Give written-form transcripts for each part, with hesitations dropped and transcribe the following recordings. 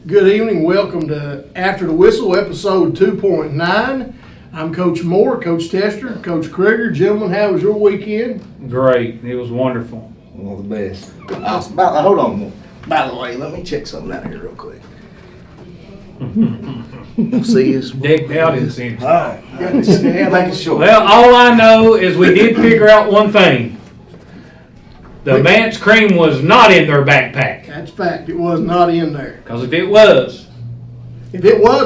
Good evening. Welcome to After the Whistle, episode 2.9. I'm Coach Moore, Coach Tester, Coach Crigger. Gentlemen, how was your weekend? Great. It was wonderful. One of the best. Hold on. By the way, let me check something out here real quick. See, it's Decked out in sense. all right. Make it short. Well, all I know is we did figure out one thing. The Mance cream was not in their backpack. That's fact. It was not in there. Because if it was,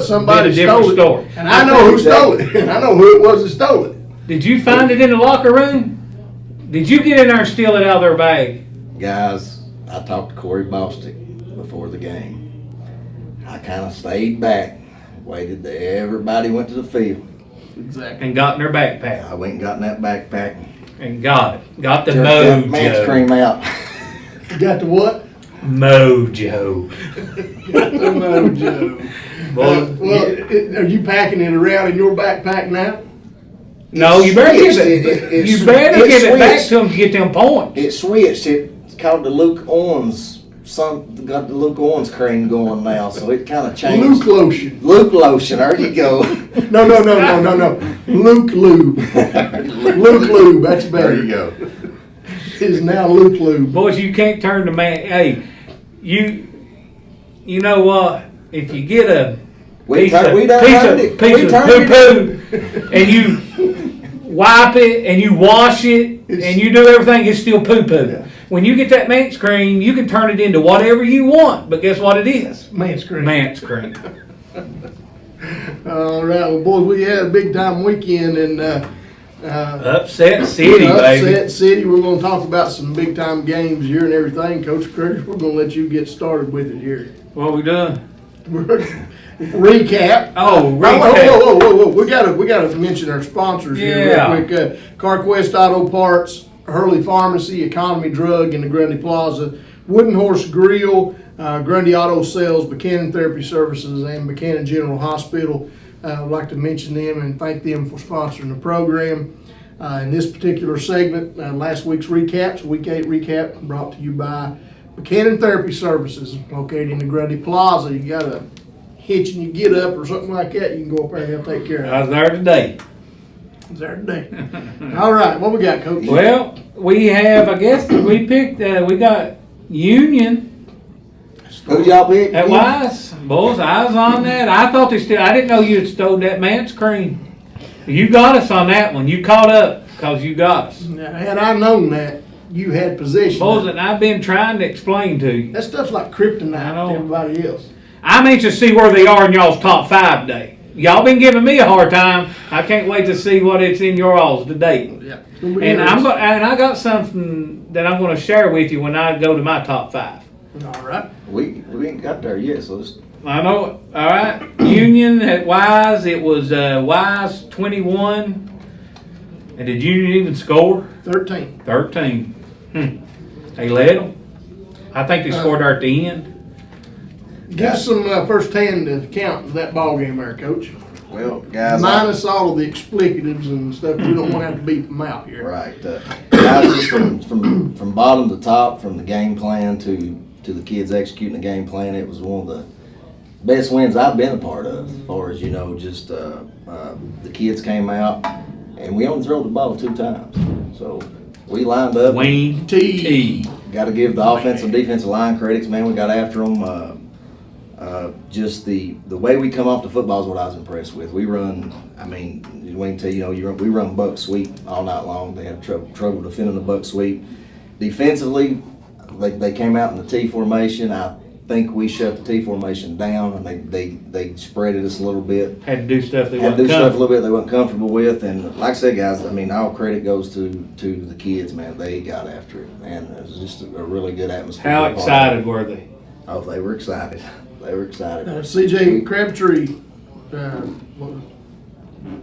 somebody Been a different stole it. story. And I know who stole it. And I know who it was that stole it. did you find it in the locker room? Did you get in there and steal it out of their bag? Guys, I talked to Corey Bostick before the game. I kind of stayed back, waited till everybody went to the field. Exactly. And got in their backpack. I went and got in that backpack. And got it. Got the Just got Mance mojo. cream out. You got the what? Mojo. Got the mojo. Are you packing it around in your backpack now? No, you better give it. It You better give it back switched. to them to get them points. It switched. It's called the Luke Owens. Got the Luke Owens cream going now, so it kind of changed. Luke lotion. Luke lotion. There you go. No. Luke lube. Luke lube. That's better. There you go. It is now Luke lube. Boys, you can't turn the man. Hey, you know what? If you get a piece of poo-poo and you wipe it and you wash it and you do everything, it's still poo-poo. Yeah. When you get that Mance cream, you can turn it into whatever you want. But guess what it is? Mance cream. Mance cream. All right, well, boys, we had a big time weekend in Upset City, baby. Upset City. We're going to talk about some big time games here and everything. Coach Criggers, we're going to let you get started with it here. What we doing? Recap. Oh, recap. Whoa. We gotta mention our sponsors here real quick. CarQuest Auto Parts, Hurley Pharmacy, Economy Drug in the Grundy Plaza, Wooden Horse Grill, Grundy Auto Sales, Buchanan Therapy Services, and Buchanan General Hospital. I'd like to mention them and thank them for sponsoring the program. In this particular segment, last week's recaps, Week 8 recap, brought to you by Buchanan Therapy Services, located in the Grundy Plaza. You got a hitch and you get up or something like that, you can go up there and help take care of it. I was there today. It's there today. All right, what we got, Coach? Well, we have, I guess, we got Union. Who y'all pick? At Wise, boys, I was on that. I didn't know you had stole that Mance cream. You got us on that one. You caught up because you got us. Now, had I known that, you had possession. Boys, and I've been trying to explain to you. That stuff's like kryptonite I know. to everybody else. I'm anxious to see where they are in y'all's top 5 today. Y'all been giving me a hard time. I can't wait to see what it's in your alls today. Yeah. And I got something that I'm going to share with you when I go to my top 5. All right. We ain't got there yet, so let's. I know it. All right. Union at Wise, it was Wise 21. And did Union even score? 13. 13. They led them. I think they scored there at the end. Give us some first-hand account of that ball game there, Coach. Well, guys. Minus all of the explicatives and stuff. We don't want to have to beat them out here. Right. Guys, just from bottom to top, from the game plan to the kids executing the game plan, it was one of the best wins I've been a part of. As far as, just the kids came out, and we only threw the ball 2 times. So we lined up. Wayne T. Got to give the offensive and defensive line credits, man. We got after them. Just the way we come off the football is what I was impressed with. We run, Wayne T, we run buck sweep all night long. They have trouble defending the buck sweep. Defensively, they came out in the T formation. I think we shut the T formation down, and they spreaded us a little bit. Had to do stuff they Had to do wasn't stuff a little bit they wasn't comfortable with, and like I said, guys, all credit goes to the kids, man. They got after it, man. It was just a really good atmosphere. How excited were they? Oh, they were excited. They were excited. C.J. Crabtree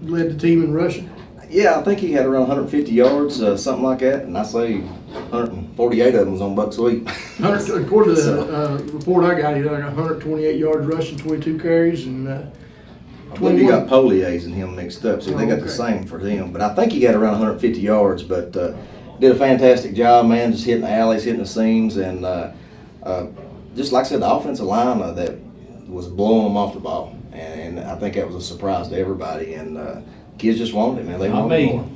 led the team in rushing. Yeah, I think he had around 150 yards, something like that, and I say 148 of them was on buck sweep. According to the report I got, he got 128 yards rushing, 22 carries, and I believe he got Polier's and him mixed up, so they got the same for him. But I think he got around 150 yards, but did a fantastic job, man, just hitting the alleys, hitting the seams, and just like I said, the offensive line that was blowing them off the ball. And I think that was a surprise to everybody, and kids just wanted it, man. They wanted more.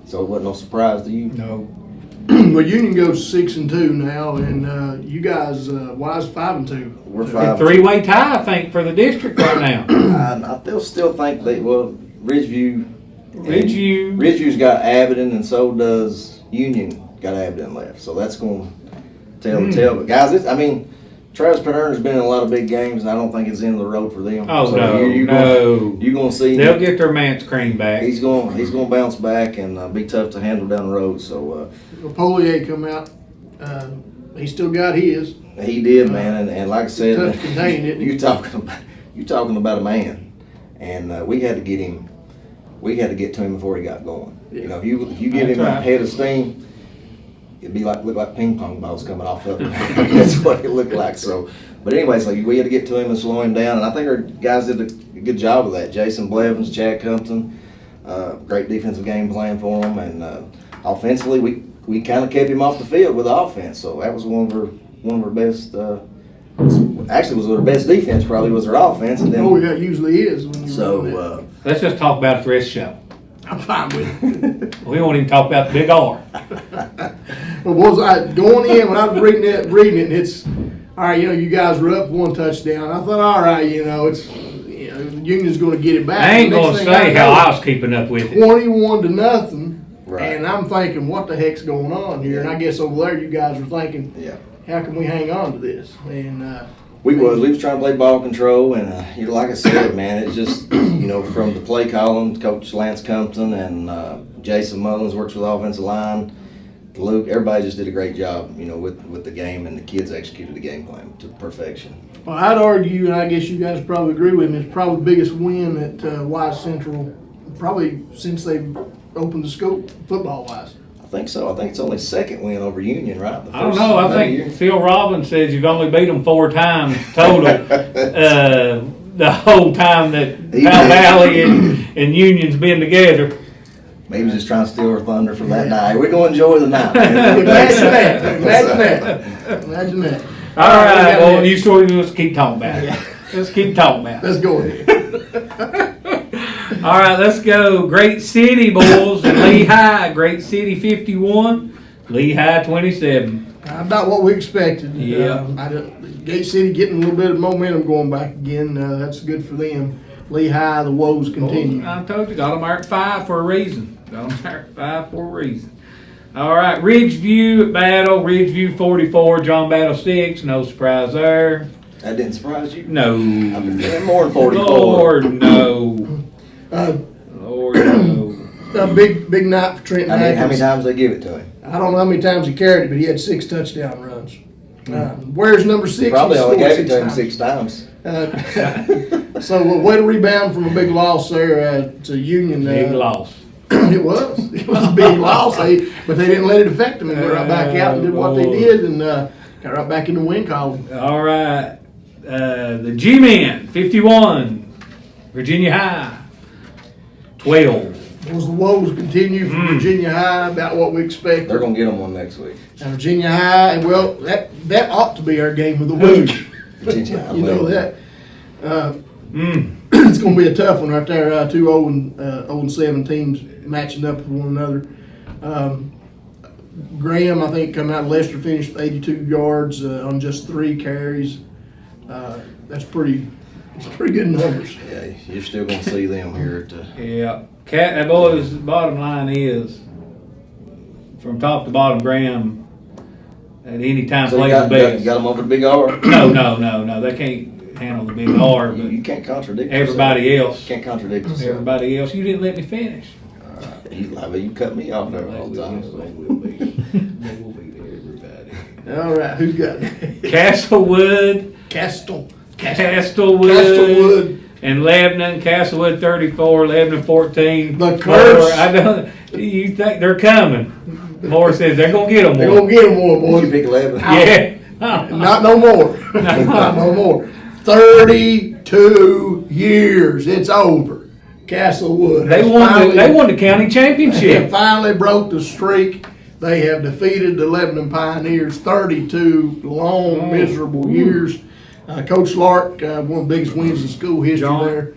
So it wasn't no surprise to you? No. Well, Union goes 6-2 now, and you guys, Wise 5-2. We're 5. Three-way tie, I think, for the district right now. I still think Ridgeview's Ridgeview. got Abbott, and so does Union got Abbott left. So that's going to tell the tale. But guys, Travis Paterno's been in a lot of big games, and I don't think it's the end of the road for them. Oh, so no, you're going to see. They'll get their man's cream back. He's going to bounce back and be tough to handle down the road. So Polier come out. He still got his. He did, man, and like I said, tough to contain it. you talking about a man, and we had to get him. We had to get to him before he got going. Yeah. You know, if you give him a head of steam, it'd look like ping pong balls coming off of him. That's what it looked like. So, but anyways, we had to get to him and slow him down, and I think our guys did a good job of that. Jason Blevins, Chad Compton, great defensive game plan for him, and offensively, we kind of kept him off the field with the offense. So that was one of our best. Actually, was our best defense. Probably was our offense, and then yeah, it usually is. When you let's just talk about the rest of the show. I'm fine with it. We won't even talk about the big R. Well, was I going in when I was reading it, and it's all right. You guys were up 1 touchdown. I thought, all right, it's Union's going to get it back. I ain't going to say how I was keeping up with it. 21-0, right. And I'm thinking, what the heck's going on here? And I guess over there, you guys were thinking, how can we hang on to this? And we was trying to play ball control, and like I said, man, it's just from the play calling, Coach Lance Compton and Jason Mullins works with the offensive line. Luke, everybody just did a great job, with the game, and the kids executed the game plan to perfection. Well, I'd argue, and I guess you guys probably agree with me, it's probably the biggest win at Wise Central, probably since they've opened the scope football-wise. I think so. I think it's only second win over Union, right? I don't know. I think Phil Robbins says you've only beat them 4 times total. The whole time that Powell Valley and Union's been together. Maybe just trying to steal our thunder from that night. We're going to enjoy the night. Imagine that. All right. Well, you story. Let's keep talking about it. Let's keep talking about it. Let's go ahead. All right, let's go. Great City, boys. Lehigh, Great City 51, Lehigh 27. About what we expected. Yeah. Gate City getting a little bit of momentum going back again. That's good for them. Lehigh, the woes continue. Well, I told you, got them at 5 for a reason. All right, Ridgeview at Battle. Ridgeview 44, John Battle 6. No surprise there. That didn't surprise you? No. I've been doing more than 44. Lord, no. Lord, no. A big night for Trenton. How many times they give it to him? I don't know how many times he carried it, but he had 6 touchdown runs. Where's number 6? Probably only gave it to him 6 times. So way to rebound from a big loss there to Union. Big loss. It was a big loss, but they didn't let it affect them and went right back out and did what they did and got right back in the win column. All right. The G-Men, 51, Virginia High, 12. Those woes continue from Virginia High, about what we expect. They're going to get them one next week. And Virginia High, well, that ought to be our game of the week. Virginia High. You know that. It's going to be a tough one right there. 2 0-7 teams matching up with one another. Graham, I think, come out. Lester finished 82 yards on just 3 carries. That's pretty good numbers. Yeah, you're still going to see them here. Yeah. Boys, the bottom line is, from top to bottom, Graham at any time So plays you the best. got them over the big R? No. They can't handle the big R. But You can't contradict everybody else. You can't contradict yourself. Everybody else. You didn't let me finish. You cut me off there all the time. They will be there, everybody. All right, who's got it? Castlewood. Castlewood. Castlewood And Lebanon, Castlewood 34, Lebanon 14. The curse. I don't. You think they're coming? Moore says they're gonna get them. They're gonna get them more, boys. Did you pick 11? Yeah. Not no more. Not no more. 32 years. It's over. Castlewood. They won the county They championship. finally broke the streak. They have defeated the Lebanon Pioneers 32 long, miserable years. Coach Lark, one of the biggest wins in school history John?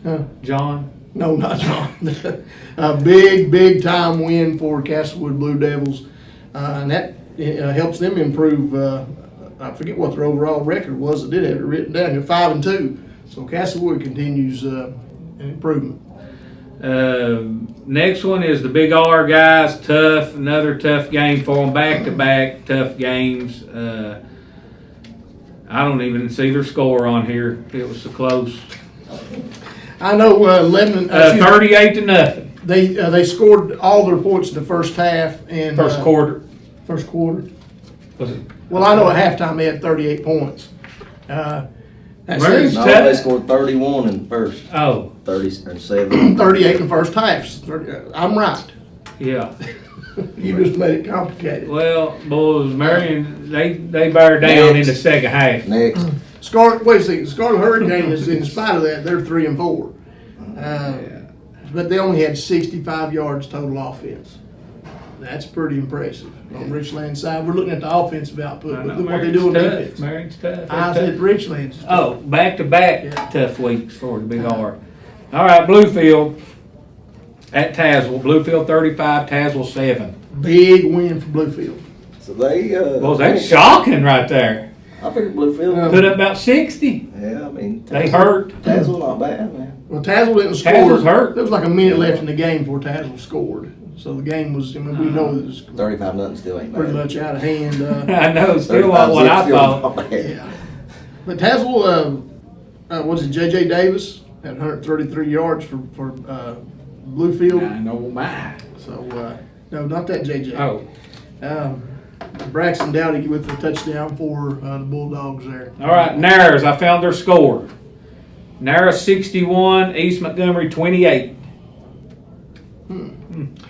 there. John. No, not John. A big time win for Castlewood Blue Devils. And that helps them improve. I forget what their overall record was. I did have it written down here, 5-2. So Castlewood continues an improvement. Next one is the Big R guys. Tough, another tough game for them. Back-to-back tough games. I don't even see their score on here. It was so close. I know Lebanon. 38-0. They scored all their points in the first half and First quarter. First quarter. Was it? Well, I know at halftime they had 38 points. That's Very it. No, they scored 31 in the first. Oh, 37. 38 in the first half. I'm right. yeah. You just made it complicated. Well, boys, Marion, they bear down in the second half. Next. Scarlet Hurricane is, in spite of that, they're 3-4. But they only had 65 yards total offense. That's pretty impressive on Richland's side. We're looking at the offensive output, but look what they do on defense. Marion's tough. I said Richland's. Oh, back-to-back Yeah. tough weeks for the Big R. All right, Bluefield at Tazewell. Bluefield 35, Tazewell 7. Big win for Bluefield. So they. Well, that's shocking right there. I figured Bluefield. Put up about 60. Yeah, I mean. They hurt. Tazewell not bad, man. Well, Tazewell didn't score. Tazewell's hurt. There was like a minute left in the game before Tazewell scored. So the game was, we know it was 35-0 still ain't bad. pretty much out of hand. I know, still not what I thought. Yeah. But Tazewell, was it J.J. Davis? Had 133 yards for Bluefield. I know my. So, no, not that J.J. Oh, Braxton Dowdy with the touchdown for the Bulldogs there. all right, Narrows, I found their score. Narrows 61, East Montgomery 28.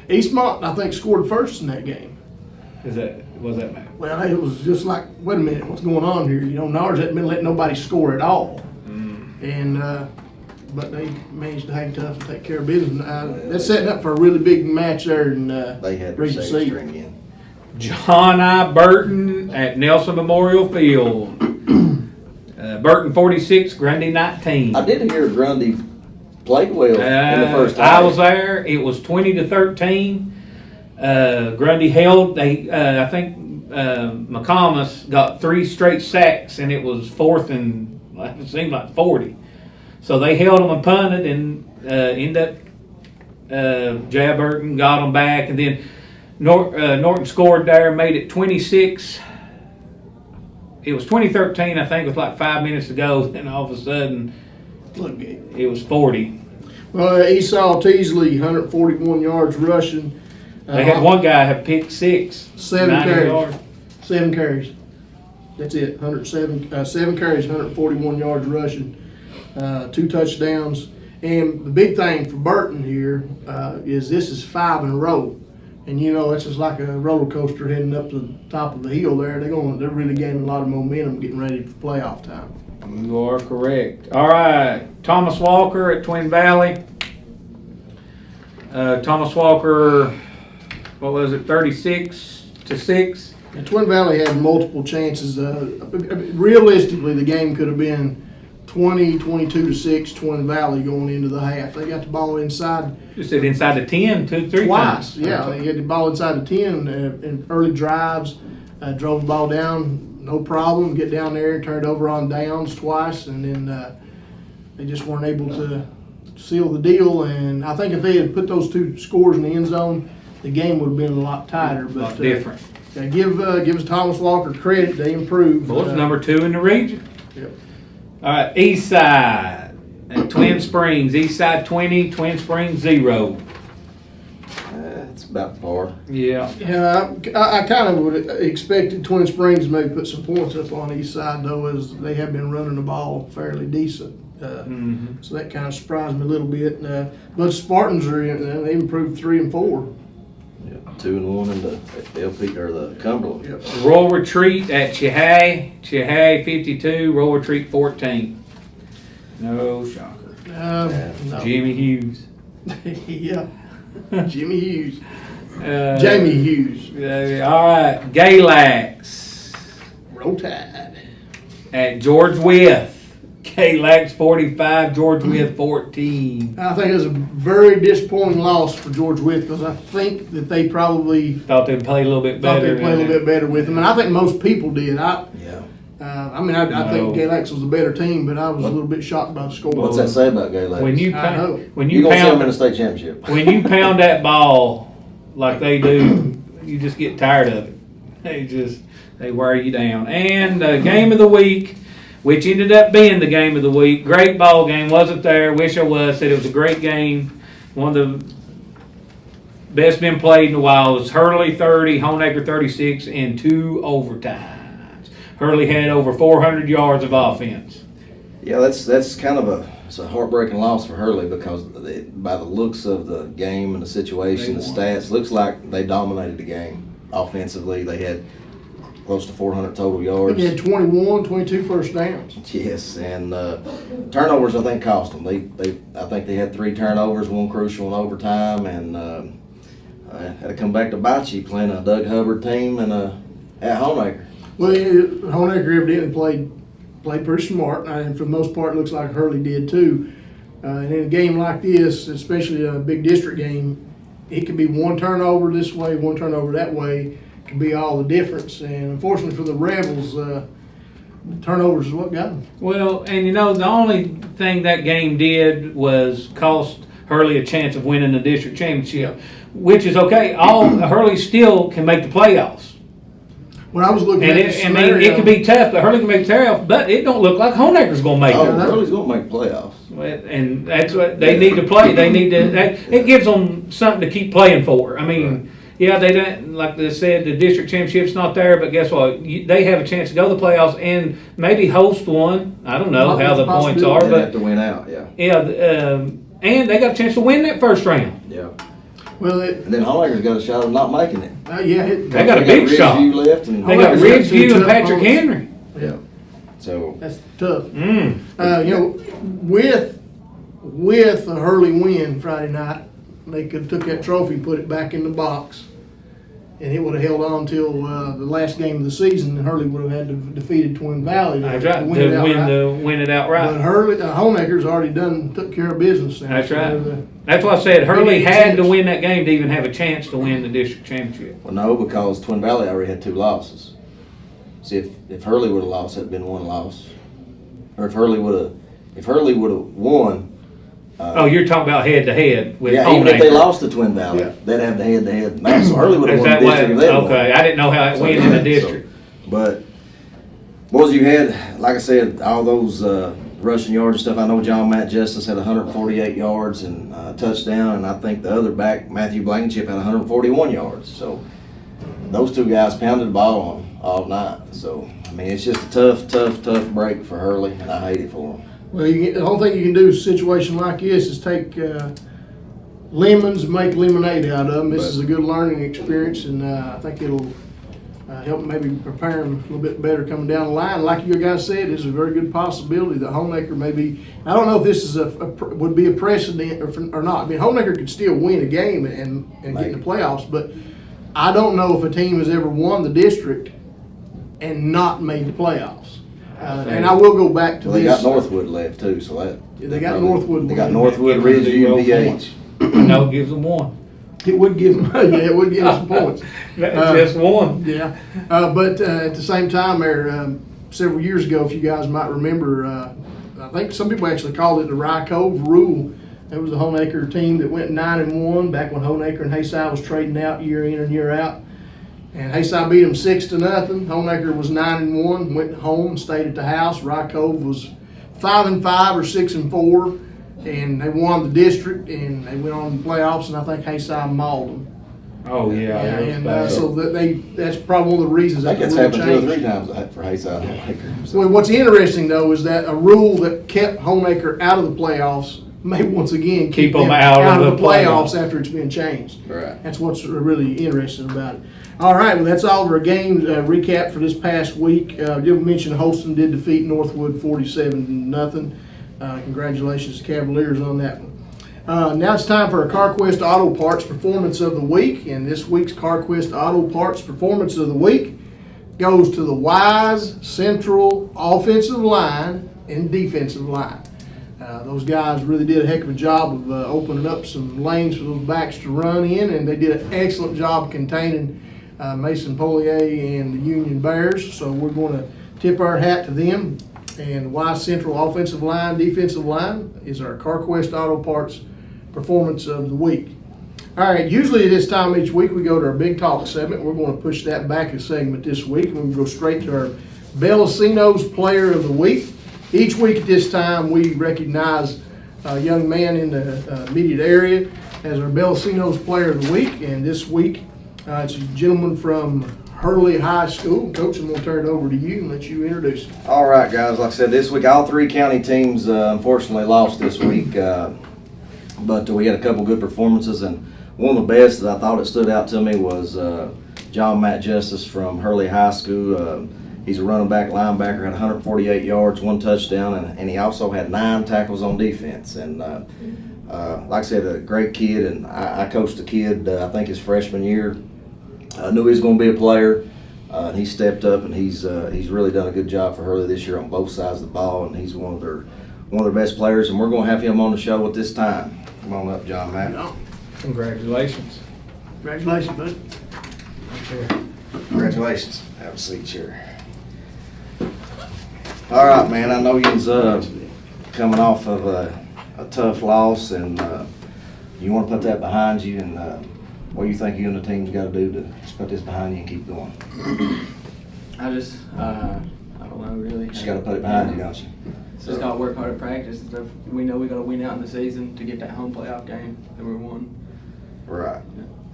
Eastmont, I think, scored first in that game. Was that man? Well, it was just like, wait a minute, what's going on here? You know, Nars hadn't been letting nobody score at all. And, but they managed to hang tough and take care of business. That's setting up for a really big match there in They had their Region second C. string in. John I. Burton at Nelson Memorial Field. Burton 46, Grundy 19. I did hear Grundy played well in the first half. I was there. It was 20-13. Grundy held. I think McComas got 3 straight sacks, and it was fourth and it seemed like 40. So they held them and punted, and ended up J.I. Burton got them back, and then Norton scored there, made it 26. It was 2013, I think, with like 5 minutes to go. Then all of a sudden, it was 40. Well, Esau Teasley, 141 yards rushing. They had one guy have picked 6. 7 carries. Yards. 7 carries. That's it. 7 carries, 141 yards rushing, 2 touchdowns. And the big thing for Burton here is this is 5 in a row. And you know, it's just like a roller coaster heading up to the top of the hill there. They're really gaining a lot of momentum getting ready for playoff time. You are correct. All right, Thomas Walker at Twin Valley. Thomas Walker, what was it, 36-6? And Twin Valley had multiple chances. Realistically, the game could have been 22-6 Twin Valley going into the half. They got the ball inside. You said inside the 10, 2-3 twice. times. Yeah, they had the ball inside the 10 in early drives. Drove the ball down, no problem. Get down there and turn it over on downs twice, and then they just weren't able to seal the deal. And I think if they had put those 2 scores in the end zone, the game would have been a lot tighter. But A lot different. Give Thomas Walker credit. They improved. Well, it's number 2 in the region. Yep. All right, East Side at Twin Springs. East Side 20, Twin Springs 0. It's about par. Yeah. Yeah, I kind of would expected Twin Springs maybe put some points up on East Side, though, as they have been running the ball fairly decent. So that kind of surprised me a little bit. But Spartans they improved 3 and 4. 2-1 in the LP or the Cumberland. Yep. Royal Retreat at Chihay 52, Royal Retreat 14. No shocker. No. Jimmy Hughes. Yeah. Jimmy Hughes. Jamie Hughes. All right, Galax Roll Tide. at George Wythe. Galax 45, George Wythe 14. I think it was a very disappointing loss for George Wythe because I think that they probably Thought they'd play a little bit thought better. they'd play a little bit better with them, and I think most people did. I think No. Galax was a better team, but I was a little bit shocked by the score. What's that say about Gay When you I know. when You're you gonna see them in pound the state championship. when you pound that ball like they do, you just get tired of it. They wear you down. And game of the week, which ended up being the game of the week. Great ball game. Wasn't there. Wish I was. Said it was a great game. One of the best been played in a while. It was Hurley 30, Honaker 36 in 2 overtimes. Hurley had over 400 yards of offense. Yeah, that's kind of it's a heartbreaking loss for Hurley because by the looks of the game and the situation, the stats, looks like they dominated the game offensively. They had close to 400 total yards. They had 21, 22 first downs. Yes, and turnovers I think cost them. I think they had 3 turnovers, 1 crucial in overtime, and had to come back to bite you playing a Doug Hubbard team and at Honaker. Well, Honaker evidently played pretty smart, and for the most part, it looks like Hurley did too. And in a game like this, especially a big district game, it could be 1 turnover this way, 1 turnover that way. Could be all the difference. And unfortunately for the Rebels, turnovers is what got them. Well, and the only thing that game did was cost Hurley a chance of winning the district championship, which is okay. Hurley still can make the playoffs. When I was looking And at the scenario, it can be tough, but Hurley can make the playoffs, but it don't look like Honaker's going to make it. Hurley's going to make playoffs. And that's what they need to play. They need to. It gives them something to keep playing for. I mean, yeah, they don't, like they said, the district championship's not there, but guess what? They have a chance to go to the playoffs and maybe host one. I don't know how the points are, They but have to win out. Yeah. Yeah, and they got a chance to win that first round. Yeah. well, And then Honaker's got a shot of not making it. They got a big shot. Ridgeview left, and They got Honaker's got 2 Ridgeview and tough Patrick opponents. Henry. yeah. So that's tough. Mm. With a Hurley win Friday night, they could have took that trophy, put it back in the box, and it would have held on till the last game of the season. And Hurley would have had to defeated Twin Valley That's right. To win it outright. But Honaker's already took care of business now. That's right. So That's why I said Hurley Big had to chance. win that game to even have a chance to win the district championship. well, no, because Twin Valley already had 2 losses. See, if Hurley would have lost, that'd been 1 loss. Or if Hurley would have won. You're talking about head to head with Yeah, even if they Honaker. lost to Twin Valley, Yeah. they'd have the head-to-head match. So Hurley would have Is won that the way? district if they won. Okay, I didn't know how it So, went in the district. But, boys, you had, like I said, all those rushing yards and stuff. I know John Matt Justice had 148 yards and a touchdown, and I think the other back, Matthew Blankenship, had 141 yards. So, those 2 guys pounded the ball on all night. So, I mean, it's just a tough break for Hurley, and I hate it for them. Well, the only thing you can do in a situation like this is take lemons and make lemonade out of them. This is a good learning experience, and I think it'll help maybe prepare them a little bit better coming down the line. Like you guys said, there's a very good possibility that Honaker maybe, I don't know if this is would be a precedent or not. I mean, Honaker could still win a game and get in the playoffs, but I don't know if a team has ever won the district and not made the playoffs. And I will go back to Well, they this. got Northwood left too, so that They got Northwood. They got winning. Northwood, Ridgeview, and PH. No, it gives them 1. It would give them, it would give them some points. Just 1. Yeah, but at the same time, there several years ago, if you guys might remember, I think some people actually called it the Rye Cove Rule. There was a Honaker team that went 9-1 back when Honaker and Hayside was trading out year in and year out. And Hayside beat them 6-0. Honaker was 9-1, went home and stayed at the house. Rye Cove was 5-5 or 6-4, and they won the district and they went on to the playoffs. And I think Hayside mauled them. Oh yeah, and so that's probably one of the reasons I think that that's the rule happened 2 or changed. 3 times for Hayside Homemaker. Well, what's interesting though is that a rule that kept Homemaker out of the playoffs may once again keep them out of the playoffs after it's been changed. Right. That's what's really interesting about it. All right, well, that's all of our games recap for this past week. Did mention Holston did defeat Northwood 47-0. Congratulations to Cavaliers on that one. Now it's time for our CarQuest Auto Parts Performance of the Week, and this week's CarQuest Auto Parts Performance of the Week goes to the Wise Central offensive line and defensive line. Those guys really did a heck of a job of opening up some lanes for those backs to run in, and they did an excellent job containing Mason Polier and the Union Bears. So we're going to tip our hat to them. And Wise Central offensive line, defensive line is our CarQuest Auto Parts Performance of the Week. All right, usually at this time each week we go to our Big Talk segment. We're going to push that back a segment this week, and we're going to go straight to our BELLACINO'S Player of the Week. Each week at this time we recognize a young man in the immediate area as our BELLACINO'S Player of the Week, and this week it's a gentleman from Hurley High School. Coach, I'm going to turn it over to you and let you introduce him. All right, guys. Like I said, this week all 3 county teams unfortunately lost this week, but we had a couple good performances, and one of the best that I thought it stood out to me was John Matt Justice from Hurley High School. He's a running back, linebacker, had 148 yards, 1 touchdown, and he also had 9 tackles on defense. And like I said, a great kid, and I coached a kid, I think his freshman year. I knew he was going to be a player, and he stepped up, and he's really done a good job for Hurley this year on both sides of the ball, and he's one of their best players, and we're going to have him on the show at this time. Come on up, John Matt. No. Congratulations. Congratulations, bud. Congratulations. Have a seat, chair. All right, man. I know you're coming off of a tough loss, and you want to put that behind you. And what do you think you and the team's got to do to just put this behind you and keep going? I don't know really. Just got to put it behind you, don't you? Just got to work hard at practice. We know we got to win out in the season to get that home playoff game that we won. Right.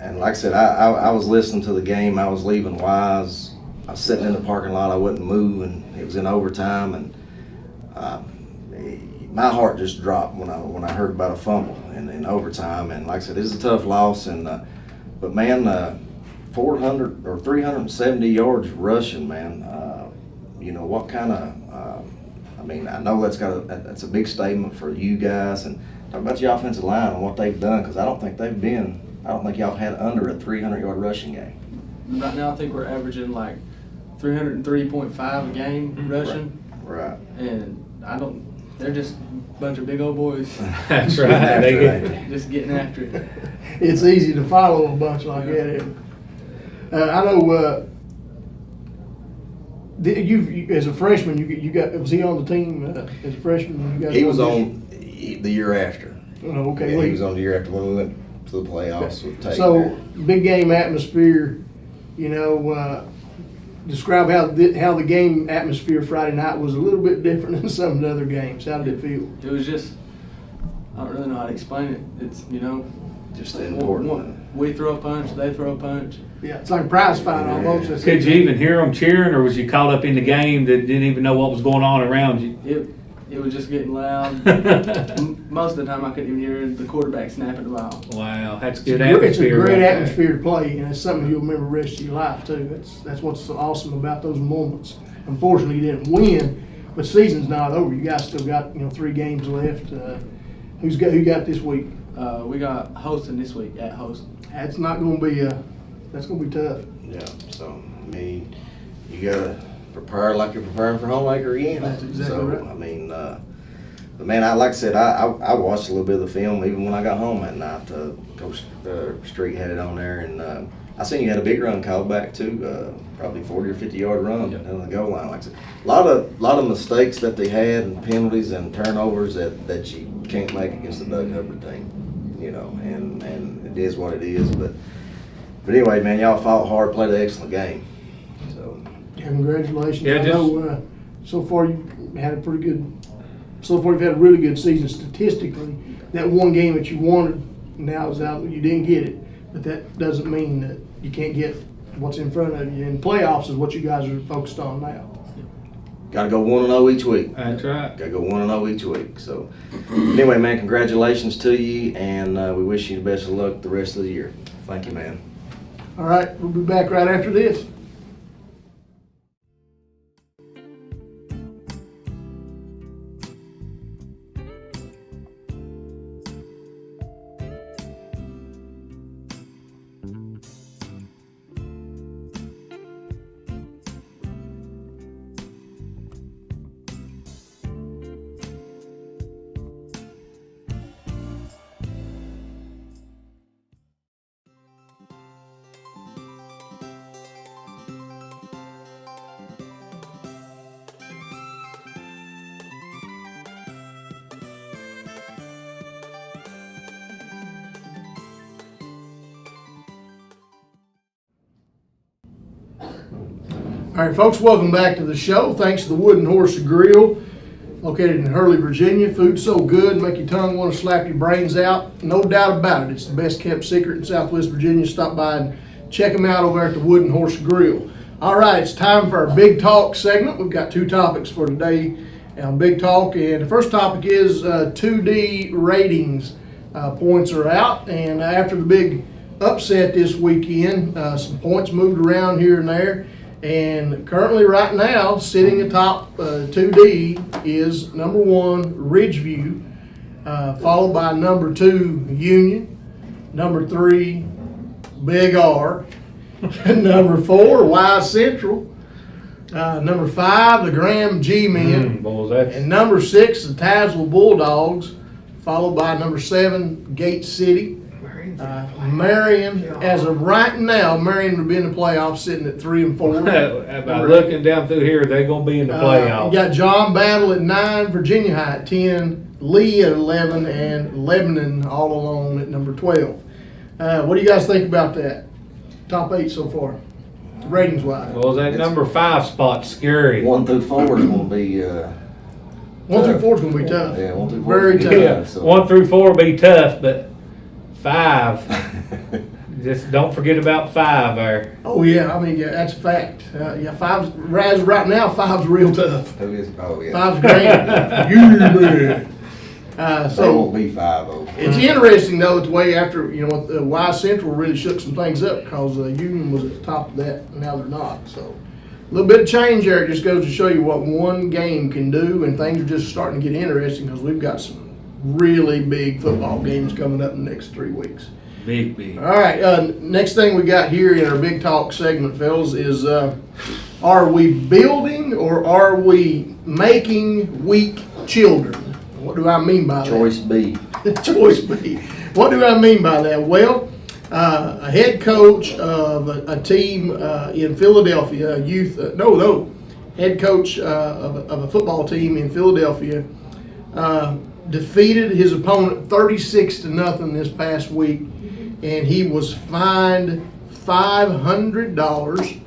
And like I said, I was listening to the game. I was leaving Wise. I was sitting in the parking lot. I wouldn't move, and it was in overtime. And my heart just dropped when I heard about a fumble in overtime. And like I said, this is a tough loss. And but man, 400 or 370 yards rushing, man. You know what kind of? I mean, I know that's a big statement for you guys. And talk about your offensive line and what they've done, because I don't think y'all had under a 300-yard rushing game. Right now, I think we're averaging like 303.5 a game rushing. Right. And they're just a bunch of big old boys. That's right. Just getting after it. It's easy to follow a bunch like that. I know you as a freshman, you got, was he on the team as a freshman? You guys He was on the year after. Oh, okay. Yeah, he was on the year after when we went to the playoffs with Tate. So, big game atmosphere, you know, describe how the game atmosphere Friday night was a little bit different than some of the other games. How did it feel? It was just, I don't really know how to explain it. It's, you know, just important. We throw a punch, they throw a punch. Yeah, it's like a prize fight almost. Could you even hear them cheering, or was you caught up in the game that didn't even know what was going on around you? It was just getting loud. Most of the time I couldn't even hear the quarterback snapping the ball. Wow, that's good atmosphere. It's a great right atmosphere to play, and it's something you'll remember the rest of your life too. That's what's so awesome about those moments. Unfortunately, you didn't win, but the season's not over. You guys still got 3 games left. Who got this week? We got Holston this week at Holston. That's not going to be that's going to be tough. Yeah. So I mean, you gotta prepare like you're preparing for Homemaker again. That's exactly right. I mean, but man, like I said, I watched a little bit of the film even when I got home that night. Coach Street had it on there, and I seen you had a big run called back too, probably 40 or 50 yard run on the goal line. Like I said, a lot of mistakes that they had, and penalties and turnovers that you can't make against the Doug Hubbard team, you know, and it is what it is. But anyway, man, y'all fought hard, played an excellent game. So Congratulations. Yeah, I know so far you've had a really good season statistically. That one game that you wanted now is out. You didn't get it. but that doesn't mean that you can't get what's in front of you. And playoffs is what you guys are focused on now. Got to go 1-0 each week. That's right. Got to go 1-0 each week. So, anyway, man, congratulations to you, and we wish you the best of luck the rest of the year. Thank you, man. All right, we'll be back right after this. All right, folks, welcome back to the show. Thanks to the Wooden Horse Grill, located in Hurley, Virginia. Food so good, make your tongue want to slap your brains out. No doubt about it. It's the best kept secret in Southwest Virginia. Stop by and check them out over at the Wooden Horse Grill. All right, it's time for our Big Talk segment. We've got 2 topics for today on Big Talk. And the first topic is 2D ratings. Points are out. And after the big upset this weekend, some points moved around here and there. And currently, right now, sitting atop 2D is number 1, Ridgeview, followed by number 2, Union, number 3, Big R, number 4, Wise Central, number 5, the Graham G-Men, and number 6, the Tazewell Bulldogs, followed by number 7, Gate City. Marion, as of right now, Marion would be in the playoffs, sitting at 3 and 4. By looking down through here, they're going to be in the playoffs. You got John Battle at 9, Virginia High at 10, Lee at 11, and Lebanon all alone at number 12. What do you guys think about that? Top 8 so far, ratings wise. Well, that number 5 spot's scary. 1 through 4 is going to be 1 through 4 is going to be tough. Yeah, 1 through 4. Very tough. Yeah, 1 through 4 will be tough, but 5. Just don't forget about 5 there. Oh yeah, I mean, yeah, that's a fact. Yeah, 5's right now. 5's real tough. Who is? Oh yeah. 5's great. You man. They So won't be 5 though. it's interesting though, the way after Wise Central really shook some things up because Union was at the top of that, and now they're not. So a little bit of change there. It just goes to show you what one game can do, and things are just starting to get interesting because we've got some really big football games coming up in the next 3 weeks. Big. All right, next thing we got here in our Big Talk segment, fellas, is are we building or are we making weak children? What do I mean by that? Choice B. Choice B. What do I mean by that? Well, a head coach of a team in Philadelphia, head coach of a football team in Philadelphia, defeated his opponent 36-0 this past week, and he was fined $500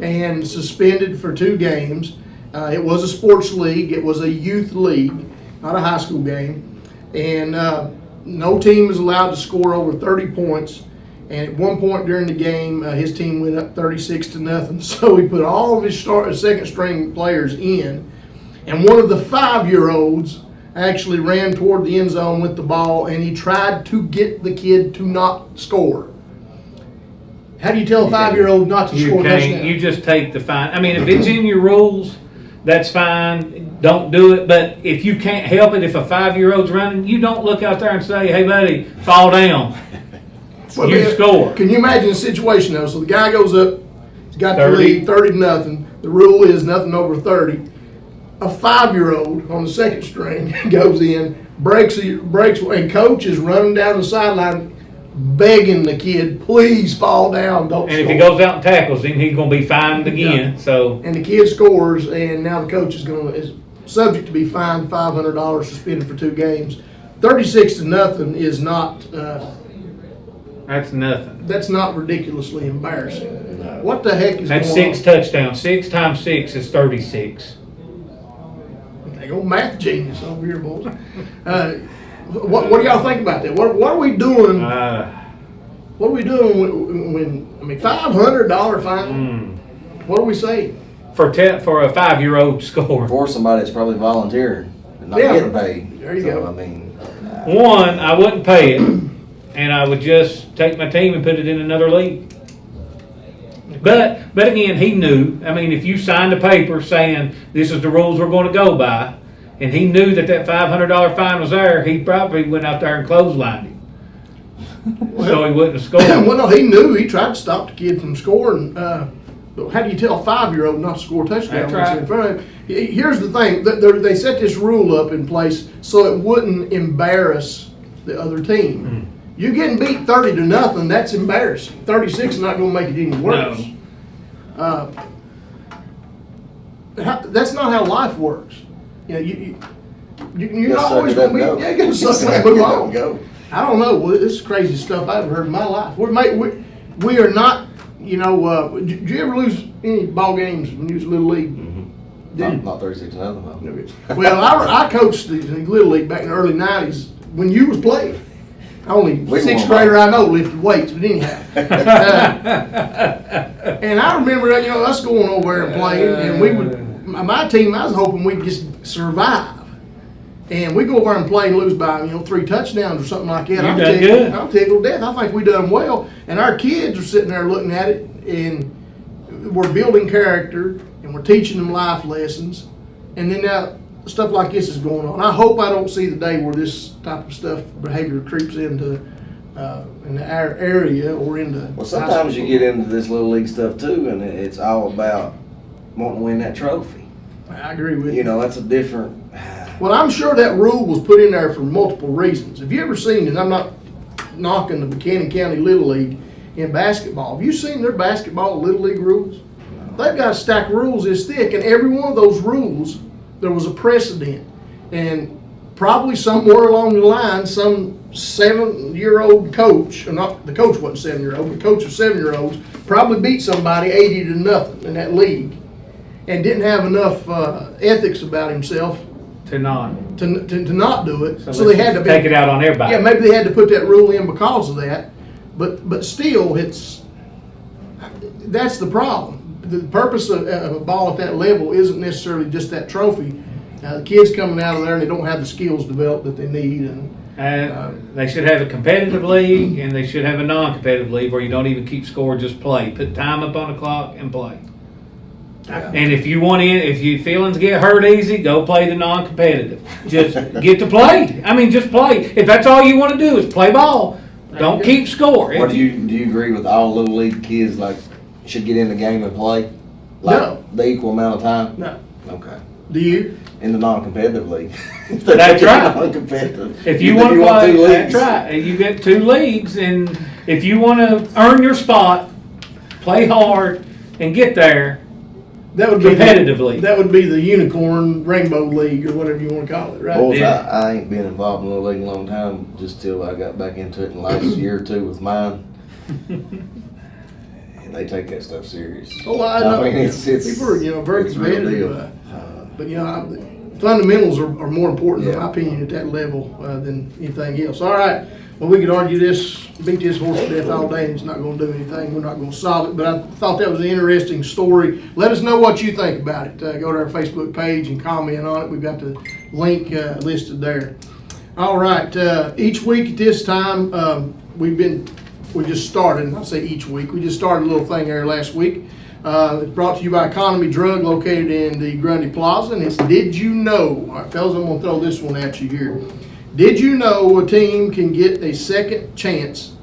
and suspended for 2 games. It was a sports league. It was a youth league, not a high school game. And no team is allowed to score over 30 points. And at one point during the game, his team went up 36-0. So he put all of his second string players in. And one of the 5-year-olds actually ran toward the end zone with the ball, and he tried to get the kid to not score. How do you tell a 5-year-old not to score a touchdown? You just take the fine. I mean, if it's in your rules, that's fine. Don't do it. But if you can't help it, if a 5-year-old's running, you don't look out there and say, "Hey, buddy, fall down." Well, you score. Can you imagine the situation though? So the guy goes up, he's got the lead 30-0. The rule is nothing over 30. A 5-year-old on the second string goes in, breaks, and coach is running down the sideline begging the kid, please fall down, don't And score. if he goes out and tackles him, he's going to be fined again. Yeah. So, and the kid scores, and now the coach is subject to be fined $500, suspended for 2 games. 36-0 is not. that's nothing. That's not ridiculously embarrassing. No. What the heck is That's going 6 touchdowns. 6 times 6 is 36. on? They go math genius over here, boys. What do y'all think about that? What are we doing? What are we doing when I mean, $500 fine? What are we saying? For a 5-year-old score. For somebody that's probably volunteering and not getting paid. There you go. I mean, One, I wouldn't pay it, and I would just take my team and put it in another league. But again, he knew. I mean, if you signed a paper saying this is the rules we're going to go by, and he knew that $500 fine was there, he probably went out there and clotheslined him. So he wouldn't have scored. Well, no, he knew. He tried to stop the kid from scoring. But how do you tell a 5-year-old not to score a touchdown? That's right. In front of him? Here's the thing. They set this rule up in place so it wouldn't embarrass the other team. You're getting beat 30-0. That's embarrassing. 36 is not going to make it any worse. No. That's not how life works. You know, you're not suck always it going up to and be. go. Yeah, you got to suck it up and move on. I don't know. Well, this is crazy stuff I've ever heard in my life. We are not. You know, did you ever lose any ball games when you was Little League? Not 36-0 though. Well, I coached the Little League back in the early '90s when you was playing. Only 6th grader I know lifted weights, but anyhow. And I remember, you know, us going over there and playing, and my team, I was hoping we'd just survive. And we go over and play and lose by, 3 touchdowns or something like that. You done good. I'm tickled to death. I think we done well. And our kids are sitting there looking at it, and we're building character, and we're teaching them life lessons. And then now stuff like this is going on. I hope I don't see the day where this type of stuff, behavior creeps into in our area or into. Well, sometimes you get into this Little League stuff too, and it's all about wanting to win that trophy. I agree with you. You know, that's a different. Well, I'm sure that rule was put in there for multiple reasons. Have you ever seen, and I'm not knocking the Buchanan County Little League in basketball, have you seen their basketball Little League rules? They've got a stack of rules this thick, and every one of those rules, there was a precedent. And probably somewhere along the line, some 7-year-old coach, or not, the coach wasn't 7-year-old, the coach of 7-year-olds, probably beat somebody 80-0 in that league and didn't have enough ethics about himself To not. to not do it. So they had to take it out on everybody. Yeah, maybe they had to put that rule in because of that. But still, that's the problem. The purpose of a ball at that level isn't necessarily just that trophy. The kids coming out of there and they don't have the skills developed that they need. And they should have a competitive league, and they should have a non-competitive league where you don't even keep score, just play. Put time up on the clock and play. And if your feelings get hurt easy, go play the non-competitive. Just get to play. I mean, just play. If that's all you want to do is play ball, don't keep score. What do you agree with all Little League kids should get in the game and play? No. The equal amount of time? No. Okay. Do you? In the non-competitive league. That's right. Non-competitive. If you want to play, that's right. You get 2 leagues, and if you want to earn your spot, play hard, and get there. That would be competitively. That would be the Unicorn Rainbow League or whatever you want to call it, right? Boys, Yeah. I ain't been involved in Little League in a long time, just till I got back into it in the last year or 2 with mine. And they take that stuff serious. Oh, I know. I mean, it's people are, very it's a real competitive. deal. But fundamentals are more important, in my opinion, at that level than anything else. All right. Well, we could argue this, beat this horse to death all day, and it's not going to do anything. We're not going to solve it. But I thought that was an interesting story. Let us know what you think about it. Go to our Facebook page and comment on it. We've got the link listed there. All right. Each week at this time, we just started, and I say each week, we just started a little thing there last week. It's brought to you by Economy Drug, located in the Grundy Plaza, and it's Did You Know? All right, fellas, I'm going to throw this one at you here. Did you know a team can get a second chance?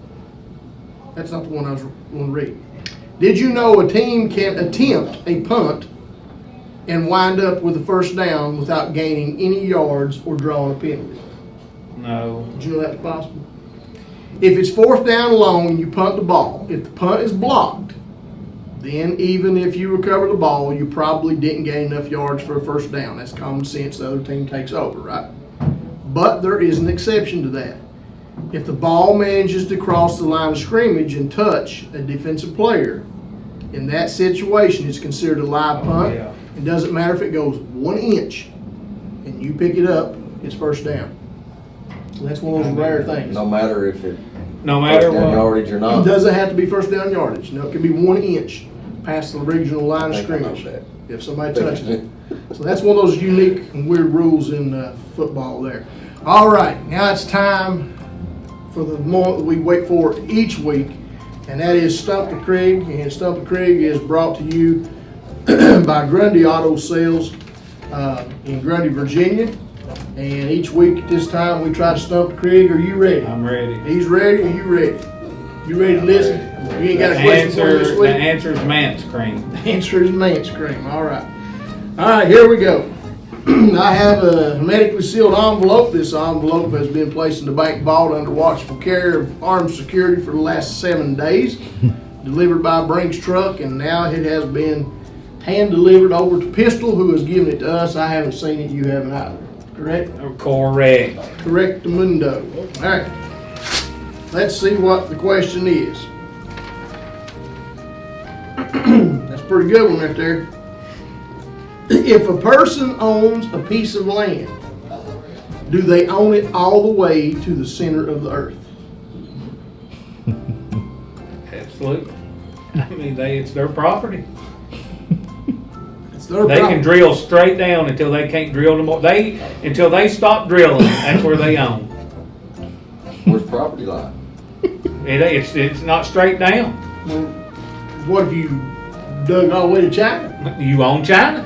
That's not the one I was going to read. Did you know a team can attempt a punt and wind up with a first down without gaining any yards or drawing a penalty? No. Did you know that's possible? If it's 4th down long and you punt the ball, if the punt is blocked, then even if you recover the ball, you probably didn't gain enough yards for a first down. That's common sense. The other team takes over, right? But there is an exception to that. If the ball manages to cross the line of scrimmage and touch a defensive player, in that situation, it's considered a live punt. Yeah. It doesn't matter if it goes 1 inch and you pick it up, it's first down. So that's one of those rare things. No matter if it No matter First down what. yardage or It not. doesn't have to be first down yardage. No, it can be 1 inch past the original line of I think I know scrimmage that. if somebody touches it. So that's one of those unique and weird rules in football there. All right, now it's time for the moment that we wait for each week, and that is Stump the Crig. And Stump the Crig is brought to you by Grundy Auto Sales in Grundy, Virginia. And each week at this time we try to stump the Crig. Are you ready? I'm ready. He's ready. Are you ready? You ready to listen? You ain't got a The question for me answer, this the week? answer is man's cream. The answer is man's cream. All right. All right, here we go. I have a hermetically sealed envelope. This envelope has been placed in the bank vault under watchful care of armed security for the last 7 days. Delivered by a Brinks truck, and now it has been hand delivered over to Pistol, who has given it to us. I haven't seen it. You haven't either. Correct? Correct. Correctamundo. All right. Let's see what the question is. That's a pretty good one right there. If a person owns a piece of land, do they own it all the way to the center of the earth? Absolutely. I mean, it's their property. It's their They property. can drill straight down until they can't drill no more. Until they stop drilling, that's where they own. Where's property line? It's not straight down. Well, what if you dug all the way to China? You own China.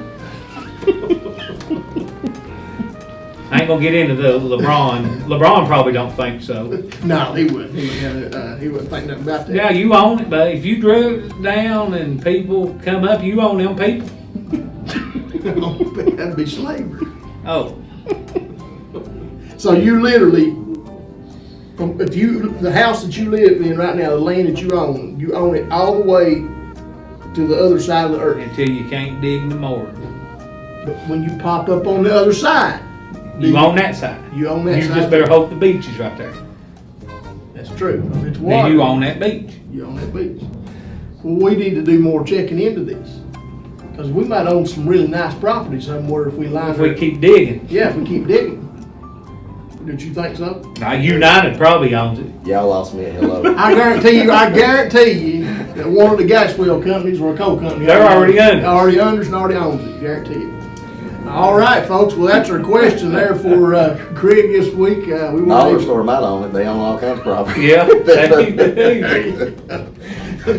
I ain't gonna get into the LeBron. LeBron probably don't think so. No, he wouldn't. He wouldn't think nothing about that. Yeah, you own it, but if you drill down and people come up, you own them people. That'd be slavery. Oh, So you literally, the house that you live in right now, the land that you own it all the way to the other side of the earth. until you can't dig no more. But when you pop up on the other side, You own that side. you own that You side. just better hope the beach is right there. That's true. If it's water, Then you own that beach. you own that beach. Well, we need to do more checking into this. Because we might own some really nice property somewhere if we line If we it. keep digging. Yeah, if we keep digging. Did you think so? Now, United probably owns it. Y'all lost me a hello. I guarantee you that one of the gas well companies or a coal company. They're already under. Already under and already owns it, guarantee you. All right, folks, well, that's our question there for Crig this week. We Dollar want store might own it. They own all kinds of property. Yeah.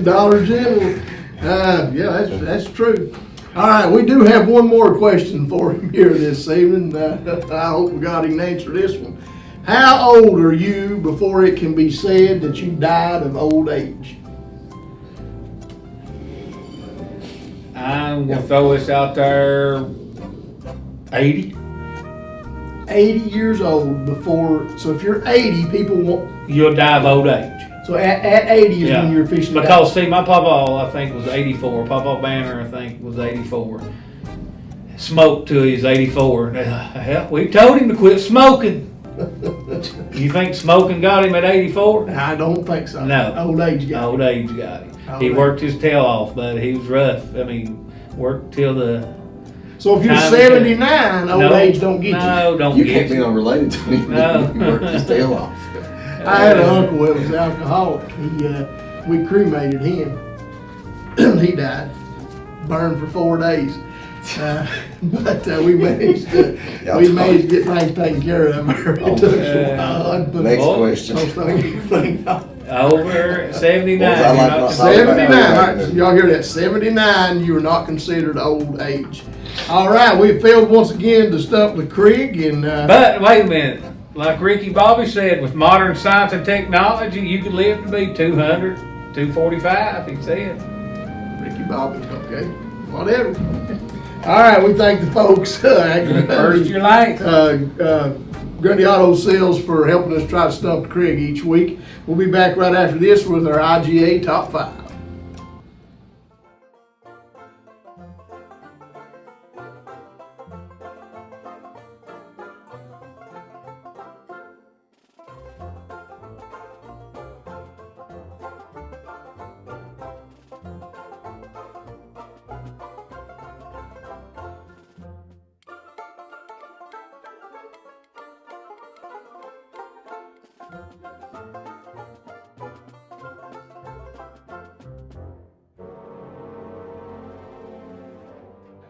Dollar General. Yeah, that's true. All right, we do have one more question for him here this evening. I hope we got him to answer this one. How old are you before it can be said that you died of old age? I'm gonna throw this out there. 80. 80 years old before. So if you're 80, people won't. You'll die of old age. So at 80 is when you're officially Because see, my papa, I think, was 84. Papa Banner, I think, was 84. Smoked till he was 84. Hell, we told him to quit smoking. You think smoking got him at 84? I don't think so. No. Old age got Old age got him. Old He age. worked his tail off, but he was rough. I mean, worked till the. So if you're Time 79, old No, age don't get you. No, don't You get can't be you. unrelated to him. No. He worked his tail off. I had an uncle that was alcoholic. We cremated him. He died, burned for 4 days. But we managed to get things taken care of. It took us a while. I put Next Oh. question. most everything off. Over 79. What was I like you're not about considered 79, old. all right, so y'all hear that? 79, you are not considered old age. All right, we failed once again to stump the Crig, and But wait a minute. Like Ricky Bobby said, with modern science and technology, you could live to be 200, 245, he said. Ricky Bobby, okay, whatever. All right, we thank the folks First your life. Grundy Auto Sales for helping us try to stump the Crig each week. We'll be back right after this with our IGA Top 5.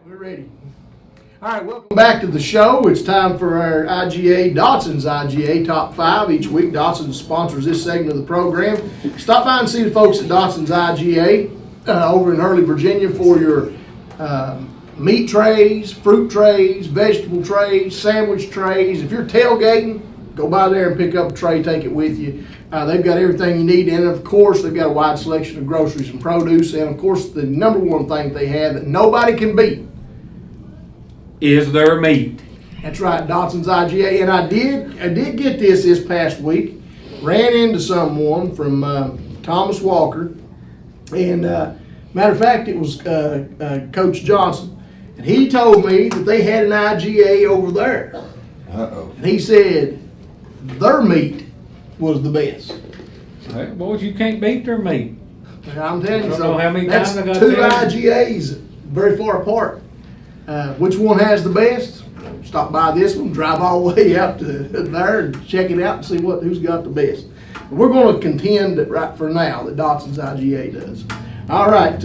We're ready. All right, welcome back to the show. It's time for our IGA, Dotson's IGA Top 5. Each week, Dotson sponsors this segment of the program. Stop by and see the folks at Dotson's IGA over in Hurley, Virginia for your meat trays, fruit trays, vegetable trays, sandwich trays. If you're tailgating, go by there and pick up a tray, take it with you. They've got everything you need, and of course, they've got a wide selection of groceries and produce. And of course, the number one thing they have that nobody can beat is their meat. That's right, Dotson's IGA. And I did get this past week. Ran into someone from Thomas Walker, and matter of fact, it was Coach Johnson, and he told me that they had an IGA over there. Uh-oh. And he said their meat was the best. Hey, boys, you can't beat their meat. And I'm telling you, I don't know how many that's times I got two that. IGAs very far apart. Which one has the best? Stop by this one, drive all the way out to there and check it out and see who's got the best. But we're going to contend that right for now that Dotson's IGA does. All right,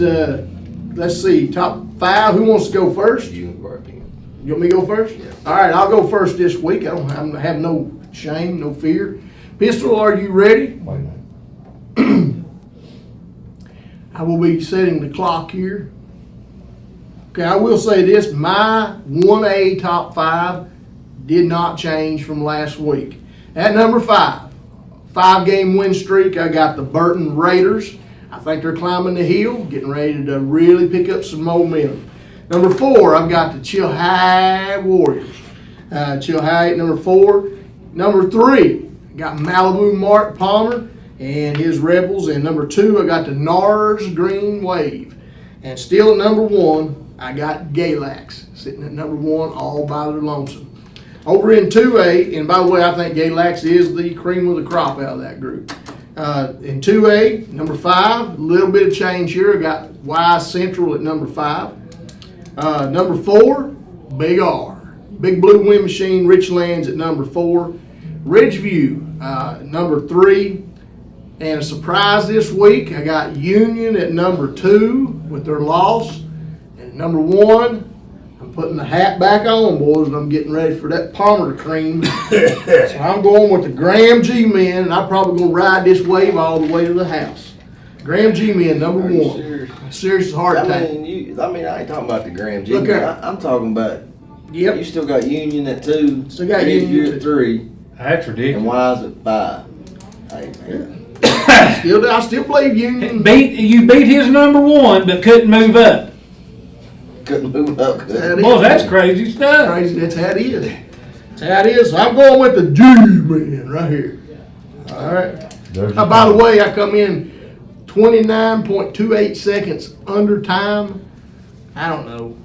let's see, top 5. Who wants to go first? You can go right in. You want me to go first? Yeah. All right, I'll go first this week. I have no shame, no fear. Pistol, are you ready? Wait a minute. I will be setting the clock here. Okay, I will say this, my 1A top 5 did not change from last week. At number 5, 5-game win streak, I got the Burton Raiders. I think they're climbing the hill, getting ready to really pick up some momentum. Number 4, I've got the Chilhowee Warriors. Chilhowee at number 4. Number 3, I got Malibu Mark Palmer and his Rebels. And number 2, I got the NARS Green Wave. And still at number 1, I got Galax sitting at number 1 all by their lonesome. Over in 2A, and by the way, I think Galax is the cream of the crop out of that group. In 2A, number 5, a little bit of change here. I got Y Central at number 5. Number 4, Big R. Big Blue Wind Machine, Richlands at number 4. Ridgeview, number 3. And a surprise this week, I got Union at number 2 with their loss. And number 1, I'm putting the hat back on, boys, and I'm getting ready for that Palmer cream. So I'm going with the Graham G-Men, and I'm probably going to ride this wave all the way to the house. Graham G-Men, number 1. Serious? Serious as heart attack. I ain't talking about the Graham G. Look here. I'm talking about. Yep. You still got Union at 2. Still got Ridgeview Union at 3. That's And ridiculous. Wise at 5. Hey man. I still believe Union. You beat his number 1, but couldn't move up. Couldn't move up. That Boy, is that's crazy stuff. crazy. That's how it is. That's how it is. So I'm going with the G-Men right here. All right. By the way, I come in 29.28 seconds under time. I don't know.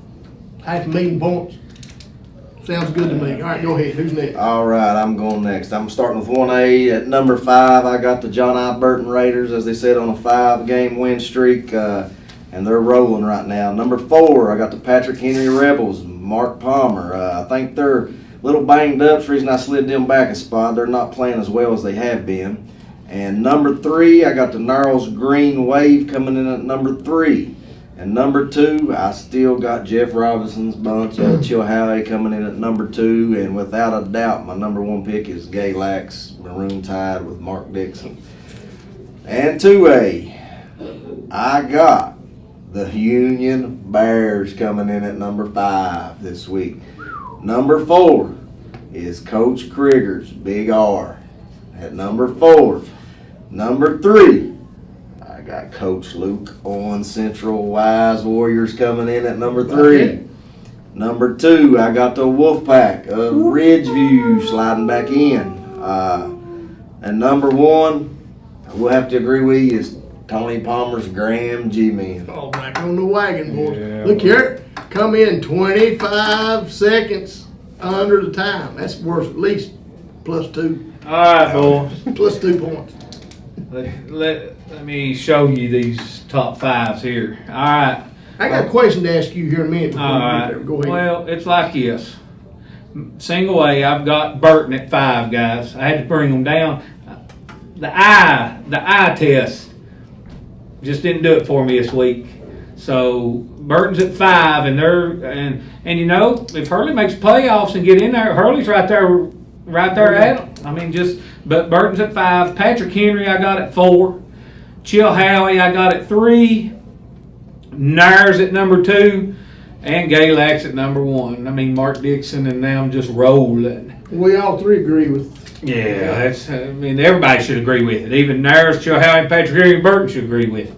500,000 points. Sounds good to me. All right, go ahead. Who's next? All right, I'm going next. I'm starting with 1A. At number 5, I got the John I. Burton Raiders, as they said, on a 5-game win streak, and they're rolling right now. Number 4, I got the Patrick Henry Rebels, Mark Palmer. I think they're a little banged up. That's the reason I slid them back a spot. They're not playing as well as they have been. And number 3, I got the Gnarls Green Wave coming in at number 3. And number 2, I still got Jeff Robinson's bunch of Chilhowee coming in at number 2. And without a doubt, my number 1 pick is Galax Maroon Tide with Mark Dixon. And 2A, I got the Union Bears coming in at number 5 this week. Number 4 is Coach Criggers, Big R, at number 4. Number 3, I got Coach Luke on Central Wise Warriors coming in at number 3. Number 2, I got the Wolfpack of Ridgeview sliding back in. And number 1, we'll have to agree with you, is Tony Palmer's Graham G-Men. Oh, back on the wagon, boys. Yeah. Look here. Come in 25 seconds under the time. That's worth at least +2. All right, boys. +2 points. Let me show you these top 5s here. All right. I got a question to ask you here in a minute before All we get right. there. Go ahead. Well, it's like this. Single A, I've got Burton at 5, guys. I had to bring them down. The eye test just didn't do it for me this week. So Burton's at 5, and and you know, if Hurley makes playoffs and get in there, Hurley's right there at them. I mean, but Burton's at 5. Patrick Henry I got at 4. Chill Howie I got at 3. Nair's at number 2. And Galak's at number 1. I mean, Mark Dixon and them just rolling. We all three agree with. Yeah, that's. I mean, everybody should agree with it. Even Nair's, Chill Howie, Patrick Henry, and Burton should agree with it.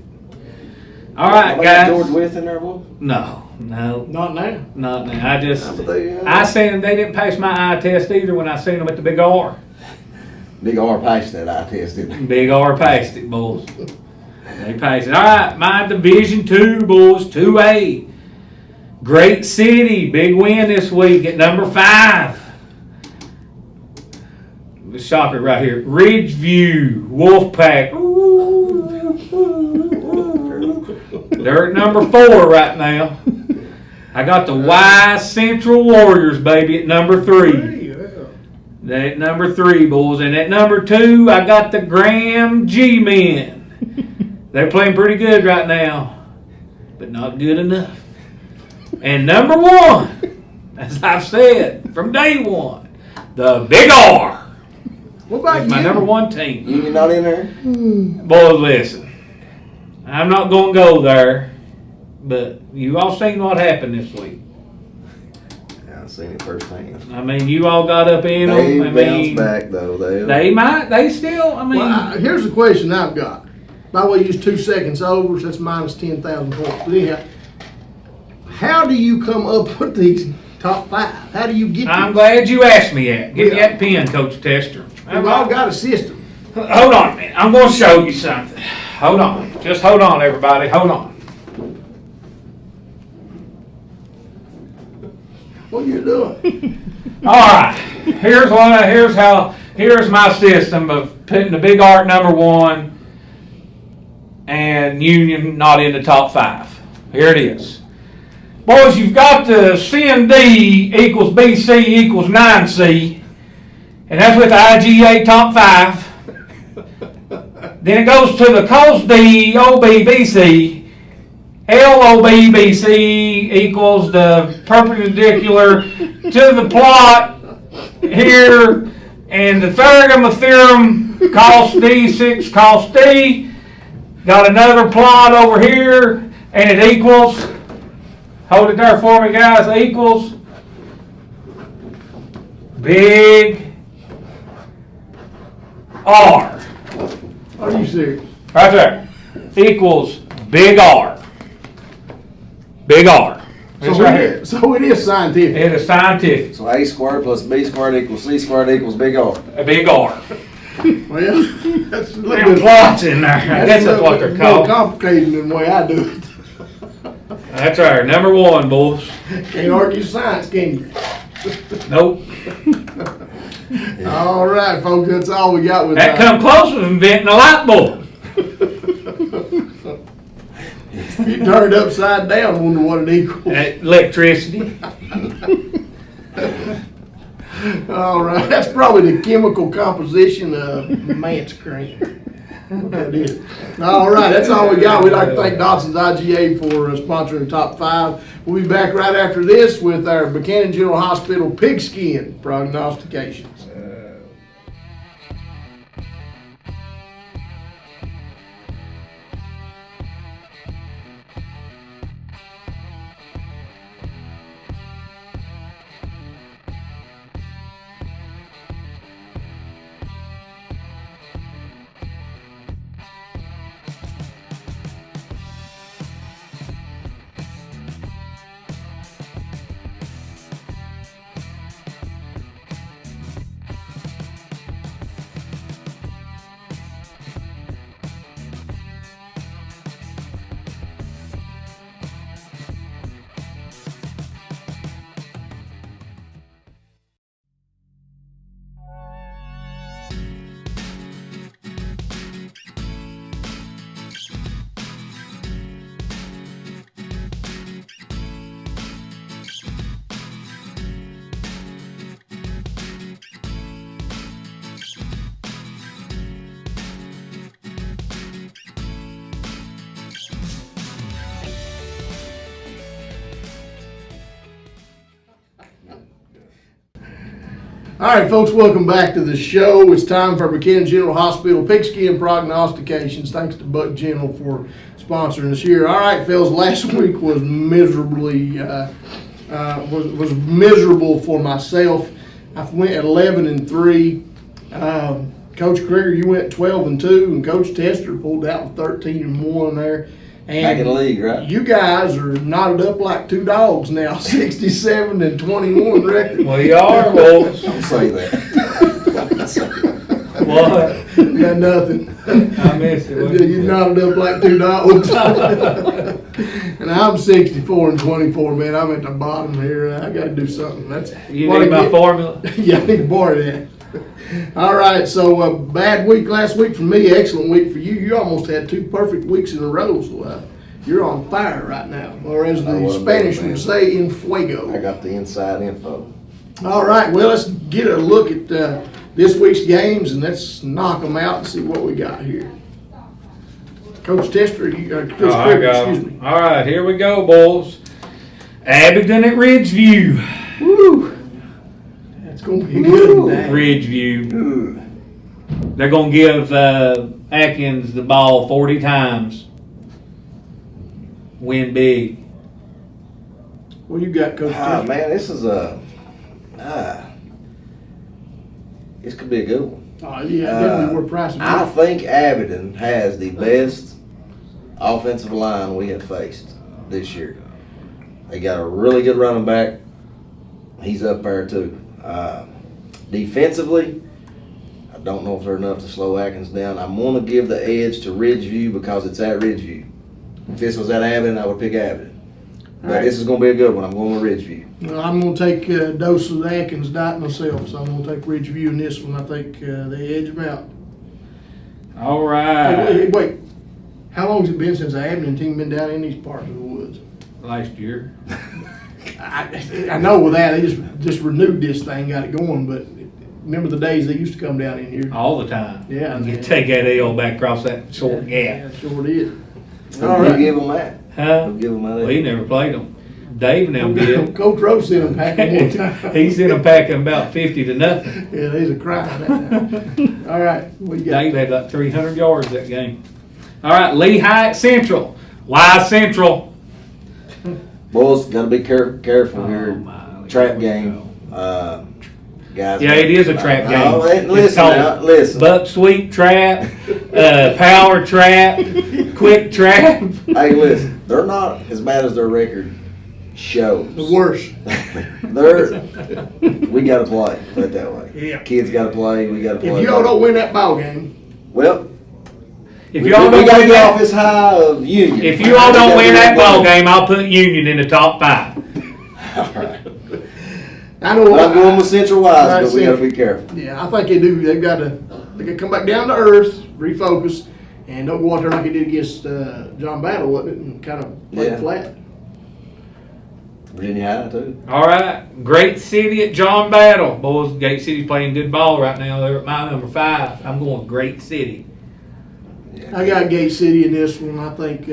All right, guys. George Wythe in there, boy? No. Not now. Not now. I seen them. They didn't pass my eye test either when I seen them at the Big R. Big R passed that eye test, didn't he? Big R passed it, boys. They passed it. All right, my Division 2, boys, 2A. Great City, big win this week at number 5. The shocker right here. Ridgeview, Wolfpack. They're at number 4 right now. I got the Y Central Warriors, baby, at number 3. They're at number 3, boys. And at number 2, I got the Graham G-Men. They're playing pretty good right now, but not good enough. And number 1, as I've said from day 1, the Big R. What about my number 1 team? Union not in there? Boys, listen. I'm not going to go there, but you all seen what happened this week. Yeah, I've seen it firsthand. I mean, you all got up in They them. bounced back, though. They still, I mean. Well, here's the question I've got. By the way, use 2 seconds over, so that's minus 10,000 points. But anyhow, how do you come up with these top 5? How do you get I'm glad you asked me that. Give me that pen, Coach Tester. We've all got a system. Hold on a minute. I'm going to show you something. Hold on. Just hold on, everybody. Hold on. What you doing? All right. Here's my system of putting the Big R at number 1 and Union not in the top 5. Here it is. Boys, you've got the C and D equals BC equals 9C, and that's with the IGA top 5. Then it goes to the cos D OBBC. LOBBC equals the perpendicular to the plot here, and the theorem of theorem cos D 6 cos D. Got another plot over here, and it equals, hold it there for me guys, equals Big R. Are you serious? Right there. Equals Big R. Big R. It's right here. So it is scientific. It is scientific. So A squared plus B squared equals C squared equals Big R. A Big R. Well, that's a little Them bit plots in there. I guess that's what they're more called. complicated than the way I do it. That's right. Number 1, boys. Can't argue science, can you? Nope. All right, folks, that's all we got with That come close to inventing a light bulb. You turned it upside down, wonder what it equals. Electricity. All right, that's probably the chemical composition of Mance cream. What that is. All right, that's all we got. We'd like to thank Dotson's IGA for sponsoring Top 5. We'll be back right after this with our Buchanan General Hospital pigskin prognostications. All right, folks, welcome back to the show. It's time for Buchanan General Hospital Pigskin Prognostications. Thanks to Buck General for sponsoring us here. All right, fellas, last week was miserably was miserable for myself. I went at 11-3. Coach Crigger, you went 12-2, and Coach Tester pulled out with 13-1 there. And back in the league, right? You guys are knotted up like two dogs now, 67-21 record. Well, you are, boys. Don't say that. What? Got nothing. I miss it. You knotted up like two dogs. And I'm 64-24, man. I'm at the bottom here. I got to do something. You need my formula? Yeah, I need to borrow that. All right, so bad week last week for me, excellent week for you. You almost had 2 perfect weeks in a row, so you're on fire right now, or as the Spanish would say, en fuego. I got the inside info. All right, well, let's get a look at this week's games, and let's knock them out and see what we got here. Coach Tester, Coach Criggers, excuse me. All right, here we go, boys. Abingdon at Ridgeview. Woo! It's going to be a good day. Ridgeview. They're going to give Atkins the ball 40 times. Win big. What you got, Coach Tester? Man, this is this could be a good one. Oh, yeah, definitely worth pricing. I think Abingdon has the best offensive line we have faced this year. They got a really good running back. He's up there too. Defensively, I don't know if they're enough to slow Atkins down. I'm going to give the edge to Ridgeview because it's at Ridgeview. If this was at Abingdon, I would pick Abingdon. But this is going to be a good one. I'm going with Ridgeview. Well, I'm going to take a dose of the Atkins diet myself, so I'm going to take Ridgeview in this one. I think they edge them out. All right. Wait. How long has it been since the Abingdon team been down in these parts of the woods? Last year. I know with that, they just renewed this thing, got it going, but remember the days they used to come down in here? All the time. Yeah. You take that L back across that short Yeah, gap. sure did. Who give them that? Huh? Who give them that? Well, he never played them. Dave and them did. Coach Rose sent them packing one time. He sent them packing about 50 to nothing. Yeah, he's a crying that now. All right, what you got? Dave had like 300 yards that game. All right, Lehigh at Central. Why Central? Boys, got to be careful here. my, Trap here we game. Guys. Yeah, it is a trap game. No, It's listen called now, listen. Buck sweep trap, power trap, quick trap. Hey, listen. They're not as bad as their record shows. The worst. We got to play. Put it that way. Yeah. Kids got to play. We got to play. If y'all don't win that ball game, well, If we y'all don't got to win get off that, this high of Union. if you all don't win that ball game, I'll put Union in the top 5. All right. I know I'm going with Central Wise, Right, but we got to Central. be careful. Yeah, I think they do. They got to come back down to earth, refocus, and don't go out there like they did against John Battle, wasn't it? And kind of play Yeah. flat. Virginia High too. All right, Great City at John Battle. Boys, Great City's playing good ball right now. They're at my number 5. I'm going Great City. Yeah. I got Gate City in this one. I think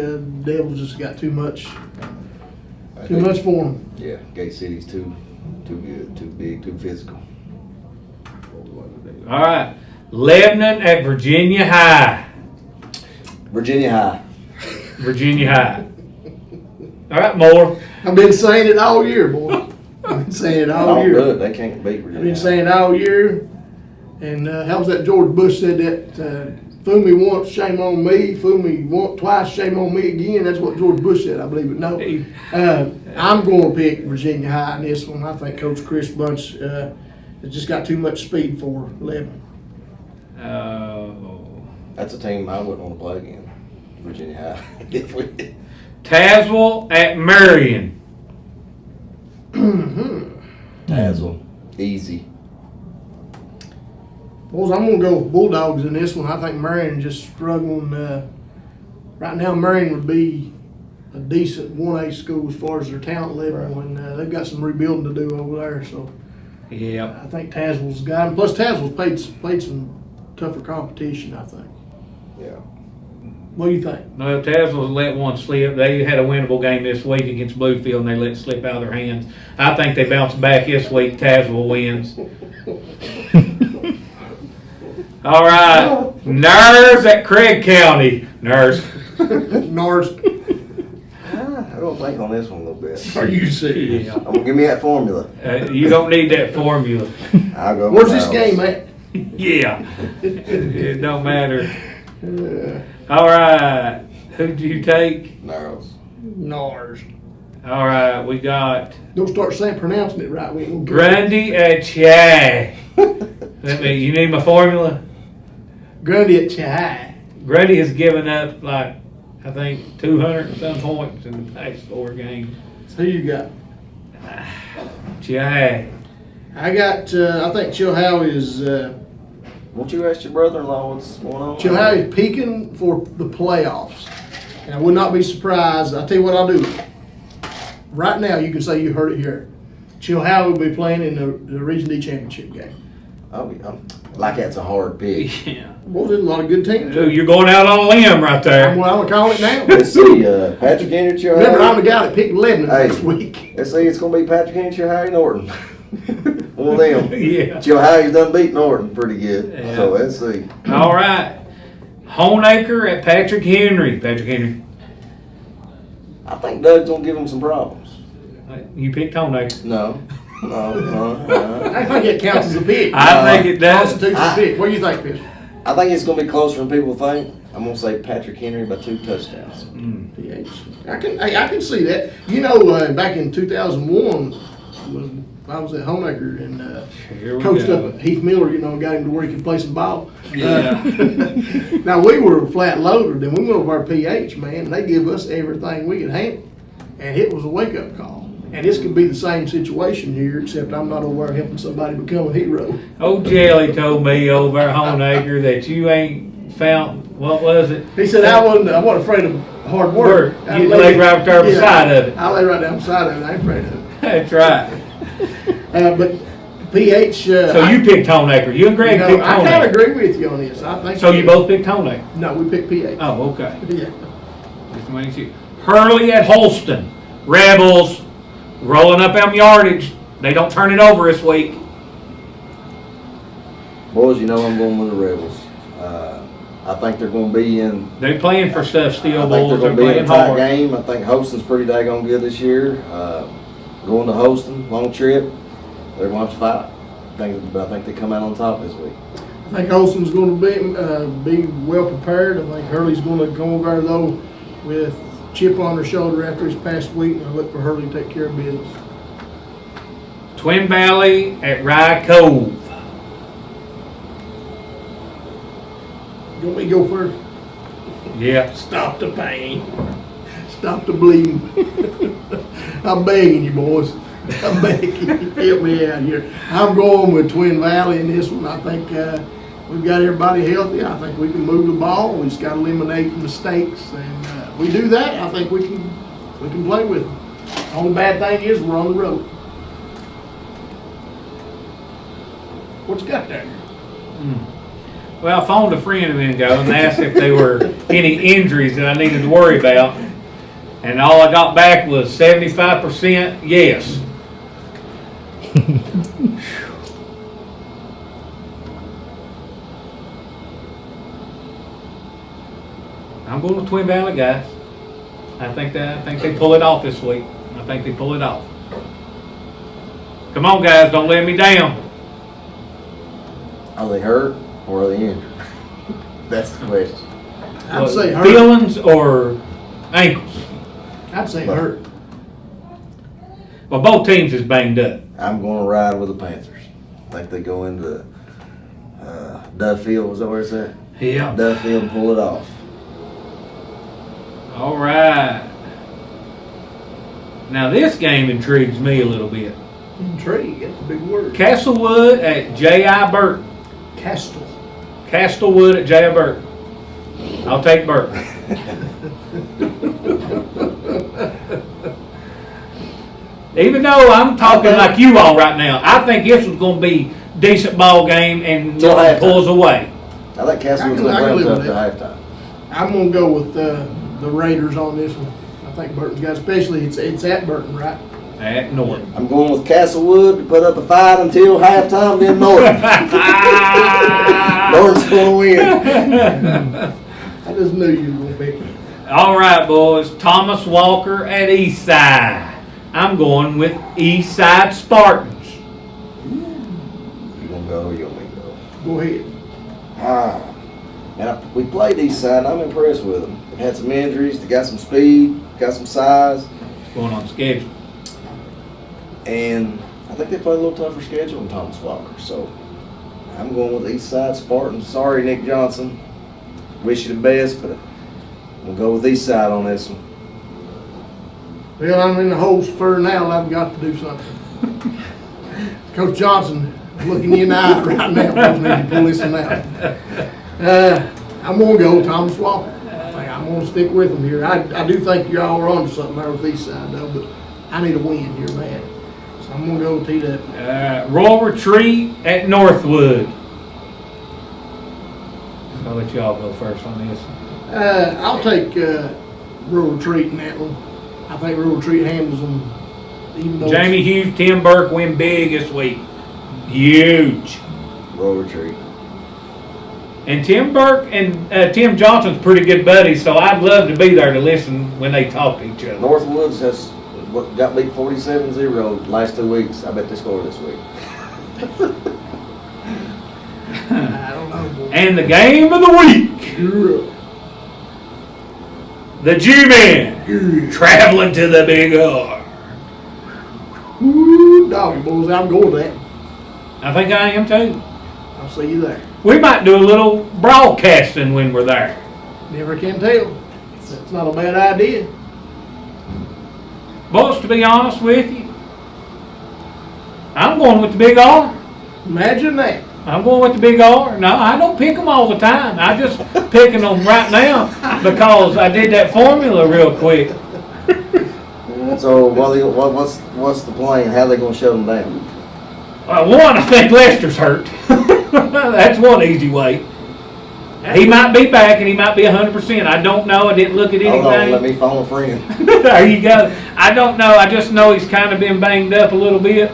Devils just got too much for them. Yeah, Gate City's too good, too big, too physical. All right, Lebanon at Virginia High. Virginia High. Virginia High. All right, Moore. I've been saying it all year, boy. I've been saying it all Oh, year. good. They can't beat Virginia. I've been High. saying it all year. And how was that George Bush said that? Fool me once, shame on me. Fool me once, twice, shame on me again. That's what George Bush said, I believe. But no, I'm going to pick Virginia High in this one. I think Coach Chris Bunch has just got too much speed for Lebanon. That's a team I wouldn't want to play again. Virginia High. If we did. Tazewell at Marion. Dazzle. Easy. Boys, I'm going to go with Bulldogs in this one. I think Marion just struggling. Right now, Marion would be a decent 1A school as far as their talent level, and they've got some rebuilding to do over there. So Yep. I think Tazewell's got him. Plus, Tazewell's played some tougher competition, I think. Yeah. What do you think? No, Tazewell let one slip. They had a winnable game this week against Bluefield, and they let it slip out of their hands. I think they bounce back this week. Tazewell wins. All right, Nurse at Craig County. Nurse. Norris. I don't think on this one a little bit. Are you serious? Yeah. I'm gonna give me that formula. You don't need that formula. I'll go. Where's with this Nars. game at? Yeah, it don't matter. All right, who'd you take? Nars. Nars. All right, we got Don't start saying pronouncing it right. We ain't gonna Grundy at Chai. You need my formula? Grundy at Chai. Grundy has given up like I think 200 and some points in the past 4 games. Who you got? Chai. I got. I think Chilhowie is. Won't you ask your brother-in-law what's going on? Chilhowie is peaking for the playoffs, and I would not be surprised. I'll tell you what I'll do. Right now, you can say you heard it here. Chilhowie will be playing in the Region D championship game. Like that's a hard pick. Yeah. Well, there's a lot of good teams. Dude, you're going out on a limb right there. Well, I'm calling it now. Let's see, Patrick Henry, Chilhowie. Remember, I'm the guy that picked Lebanon next week. Let's see, it's gonna be Patrick Henry, Chilhowie, Norton. One of them. Yeah. Chilhowie's done beat Norton pretty good. Yeah. So let's see. All right. Honeacre at Patrick Henry. Patrick Henry. I think Doug's gonna give him some problems. You picked Honeacre. No. I think it counts as a pick. I think it does. Constitutes a pick. What do you think, Bill? I think it's gonna be closer than people think. I'm gonna say Patrick Henry by 2 touchdowns. PH. I can see that. You know, back in 2001, when I was at Homeacre and Here we coached go. up Heath Miller, you know, got him to where he could play some ball. Yeah. Now, we were flat loaded, and we went over our PH, man, and they give us everything we could handle. And it was a wake-up call. And this could be the same situation here, except I'm not over there helping somebody become a hero. Old Jelly told me over at Honeacre that you ain't found, what was it? He said, I wasn't afraid of hard work. You lay right there beside of it. I lay right down beside of it. I ain't afraid of it. That's right. But PH. So you picked Honeacre. You and Greg No, picked I kind Honeacre. of agree with you on this. I think. So you both picked Honeacre? No, we picked PH. Oh, okay. Yeah. Just to make sure. Hurley at Holston. Rebels rolling up them yardage. They don't turn it over this week. Boys, you know I'm going with the Rebels. I think they're going to be in. They're playing for stuff still, I think they're boys. They're going to be in playing a tight hard. game. I think Hoston's pretty daggone good this year. Going to Hoston, long trip. They're going to have to fight. But I think they come out on top this week. I think Olson's going to be well prepared. I think Hurley's going to go over there though with chip on her shoulder after his past week, and I look for Hurley to take care of business. Twin Valley at Rye Cove. You want me to go first? Yeah. Stop the pain. Stop the bleeding. I'm begging you, boys. I'm begging you. Help me out here. I'm going with Twin Valley in this one. I think we've got everybody healthy. I think we can move the ball. We just got to eliminate mistakes, and we do that. I think we can play with them. The only bad thing is we're on the road. What you got there? Well, I phoned a friend a minute ago and asked if there were any injuries that I needed to worry about. And all I got back was 75% yes. I'm going with Twin Valley, guys. I think they pull it off this week. I think they pull it off. Come on, guys, don't let me down. Are they hurt or are they injured? That's the question. I'd say hurt. Feelings or ankles? I'd say hurt. Well, both teams is banged up. I'm going to ride with the Panthers. I think they go into Duffield. Was that where it's at? Yeah. Duffield and pull it off. All right. Now this game intrigues me a little bit. Intrigue, that's a big word. Castlewood at J.I. Burton. Castlewood at J.I. Burton. I'll take Burton. Even though I'm talking like you all right now, I think this was going to be a decent ball game and Till halftime. pulls away. I think Castlewood's I going to can play live them with tough to halftime. I'm gonna go with the Raiders on this one. I think Burton's got, especially it's at Burton, right? At North. I'm going with Castlewood to put up a fight until halftime, then Norton. Norton's going to win. I just knew you were gonna pick it. All right, boys. Thomas Walker at Eastside. I'm going with Eastside Spartans. You gonna go? You want me to go? Go ahead. Now, we played Eastside, and I'm impressed with them. They've had some injuries. They got some speed, got some size. Going on schedule. And I think they play a little tougher schedule than Thomas Walker. So I'm going with Eastside Spartans. Sorry, Nick Johnson. Wish you the best, but we'll go with Eastside on this one. Well, I'm in the holes for now, and I've got to do something. Coach Johnson, looking you in the eye right now, Coach, need to pull this one out. I'm going to go Thomas Walker. I'm going to stick with him here. I do think y'all are onto something there with Eastside, though, but I need a win here, man. So I'm going to go with T-Dub. Royal Retreat at Northwood. I'll let y'all go first on this. I'll take Rural Retreat in that one. I think Rural Retreat handles them. Even though Jamie Hughes, Tim Burke win big this week. Huge. Roll Retreat. And Tim Burke and Tim Johnson's pretty good buddies, so I'd love to be there to listen when they talk to each other. Northwoods has got beat 47-0 the last 2 weeks. I bet they score this week. I don't know. And the game of the week. You're up. The G-Men traveling to the Big R. Woo, doggy boys, I'm going with that. I think I am too. I'll see you there. We might do a little broadcasting when we're there. Never can tell. That's not a bad idea. Boys, to be honest with you, I'm going with the Big R. Imagine that. I'm going with the Big R. No, I don't pick them all the time. I just picking them right now because I did that formula real quick. So what's the plan? How they going to shut them down? One, I think Lester's hurt. That's one easy way. He might be back and he might be 100%. I don't know. I didn't look at anything. Hold on, let me phone a friend. There you go. I don't know. I just know he's kind of been banged up a little bit.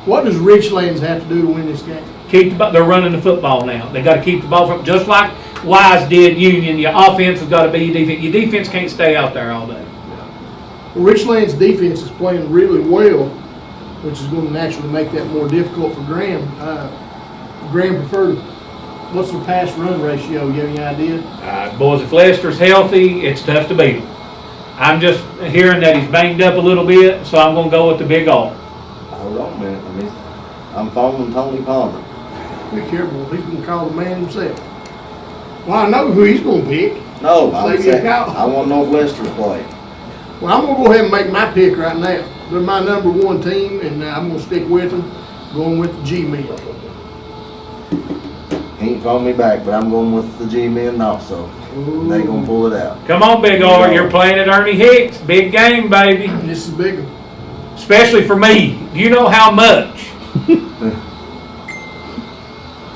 What does Richlands have to do to win this game? They're running the football now. They got to keep the ball from, just like Wise did Union. Your offense has got to be your defense. Your defense can't stay out there all day. Well, Richlands' defense is playing really well, which is going to naturally make that more difficult for Graham. Graham preferred. What's their pass run ratio? You have any idea? Boys, if Lester's healthy, it's tough to beat him. I'm just hearing that he's banged up a little bit, so I'm going to go with the Big R. Hold on a minute. I'm phoning Tony Palmer. Be careful. He's going to call the man himself. Well, I know who he's going to pick. No, Save you a call. I want to know if Lester's playing. Well, I'm going to go ahead and make my pick right now. They're my number one team, and I'm going to stick with them, going with the G-Men. He ain't phoned me back, but I'm going with the G-Men also. They going to pull it out. Come on, Big R. You're playing at Ernie Hicks. Big game, baby. This is bigger. Especially for me. Do you know how much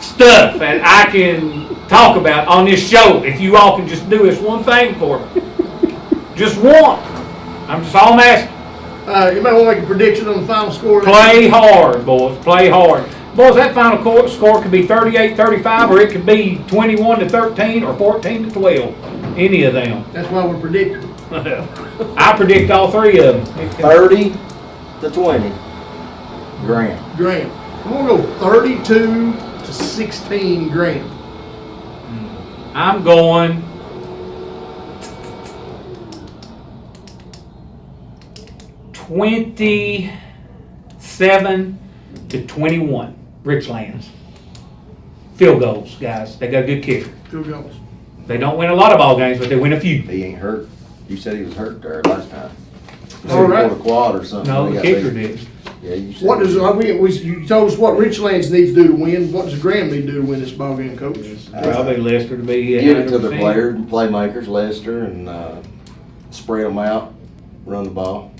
stuff that I can talk about on this show if you all can just do this one thing for me? Just one. I'm just all I'm asking. You might want to make a prediction on the final score. Play hard, boys. Play hard. Boys, that final score could be 38-35, or it could be 21-13 or 14-12. Any of them. That's why we're predicting. I predict all three of them. 30-20. Graham. I'm going to go 32-16 Graham. I'm going 27-21. Richlands. Field goals, guys. They got a good kicker. Field goals. They don't win a lot of ball games, but they win a few. He ain't hurt. You said he was hurt there last time. All right. He pulled a quad or something. No, He the got kicker beat. did. Yeah, you said. What does you told us what Richlands needs to do to win? What does Graham need to do to win this ball game, Coach? Probably Lester to be 100%. Give it to the players, playmakers, Lester, and spread them out, run the ball,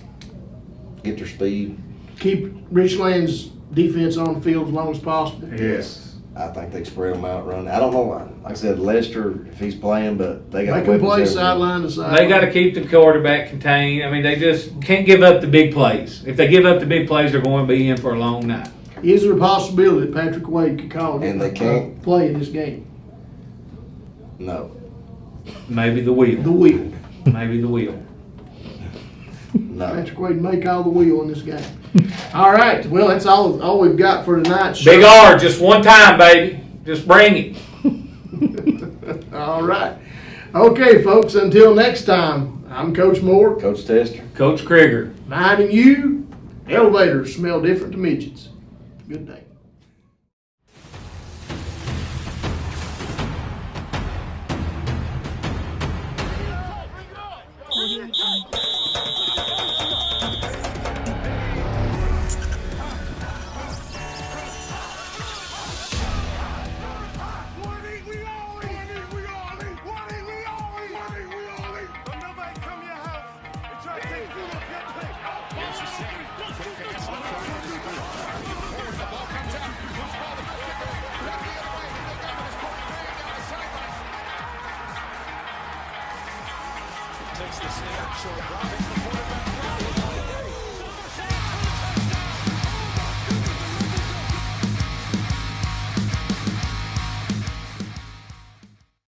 get their speed. Keep Richlands' defense on the field as long as possible. Yes. I think they spread them out running. I don't know. Like I said, Lester, if he's playing, but they got They can play weapons everywhere. sideline to sideline. They got to keep the quarterback contained. I mean, they just can't give up the big plays. If they give up the big plays, they're going to be in for a long night. Is there a possibility that Patrick Wade could call And they can't. play in this game? No. Maybe the wheel. The wheel. Maybe the wheel. No. Patrick Wade may call the wheel in this game. All right. Well, that's all we've got for tonight's show. Big R, just one time, baby. Just bring it. All right. Okay, folks, until next time, I'm Coach Moore. Coach Tester. Coach Crigger. Reminding you, elevators smell different to midgets. Good day. Takes the snap, short drop.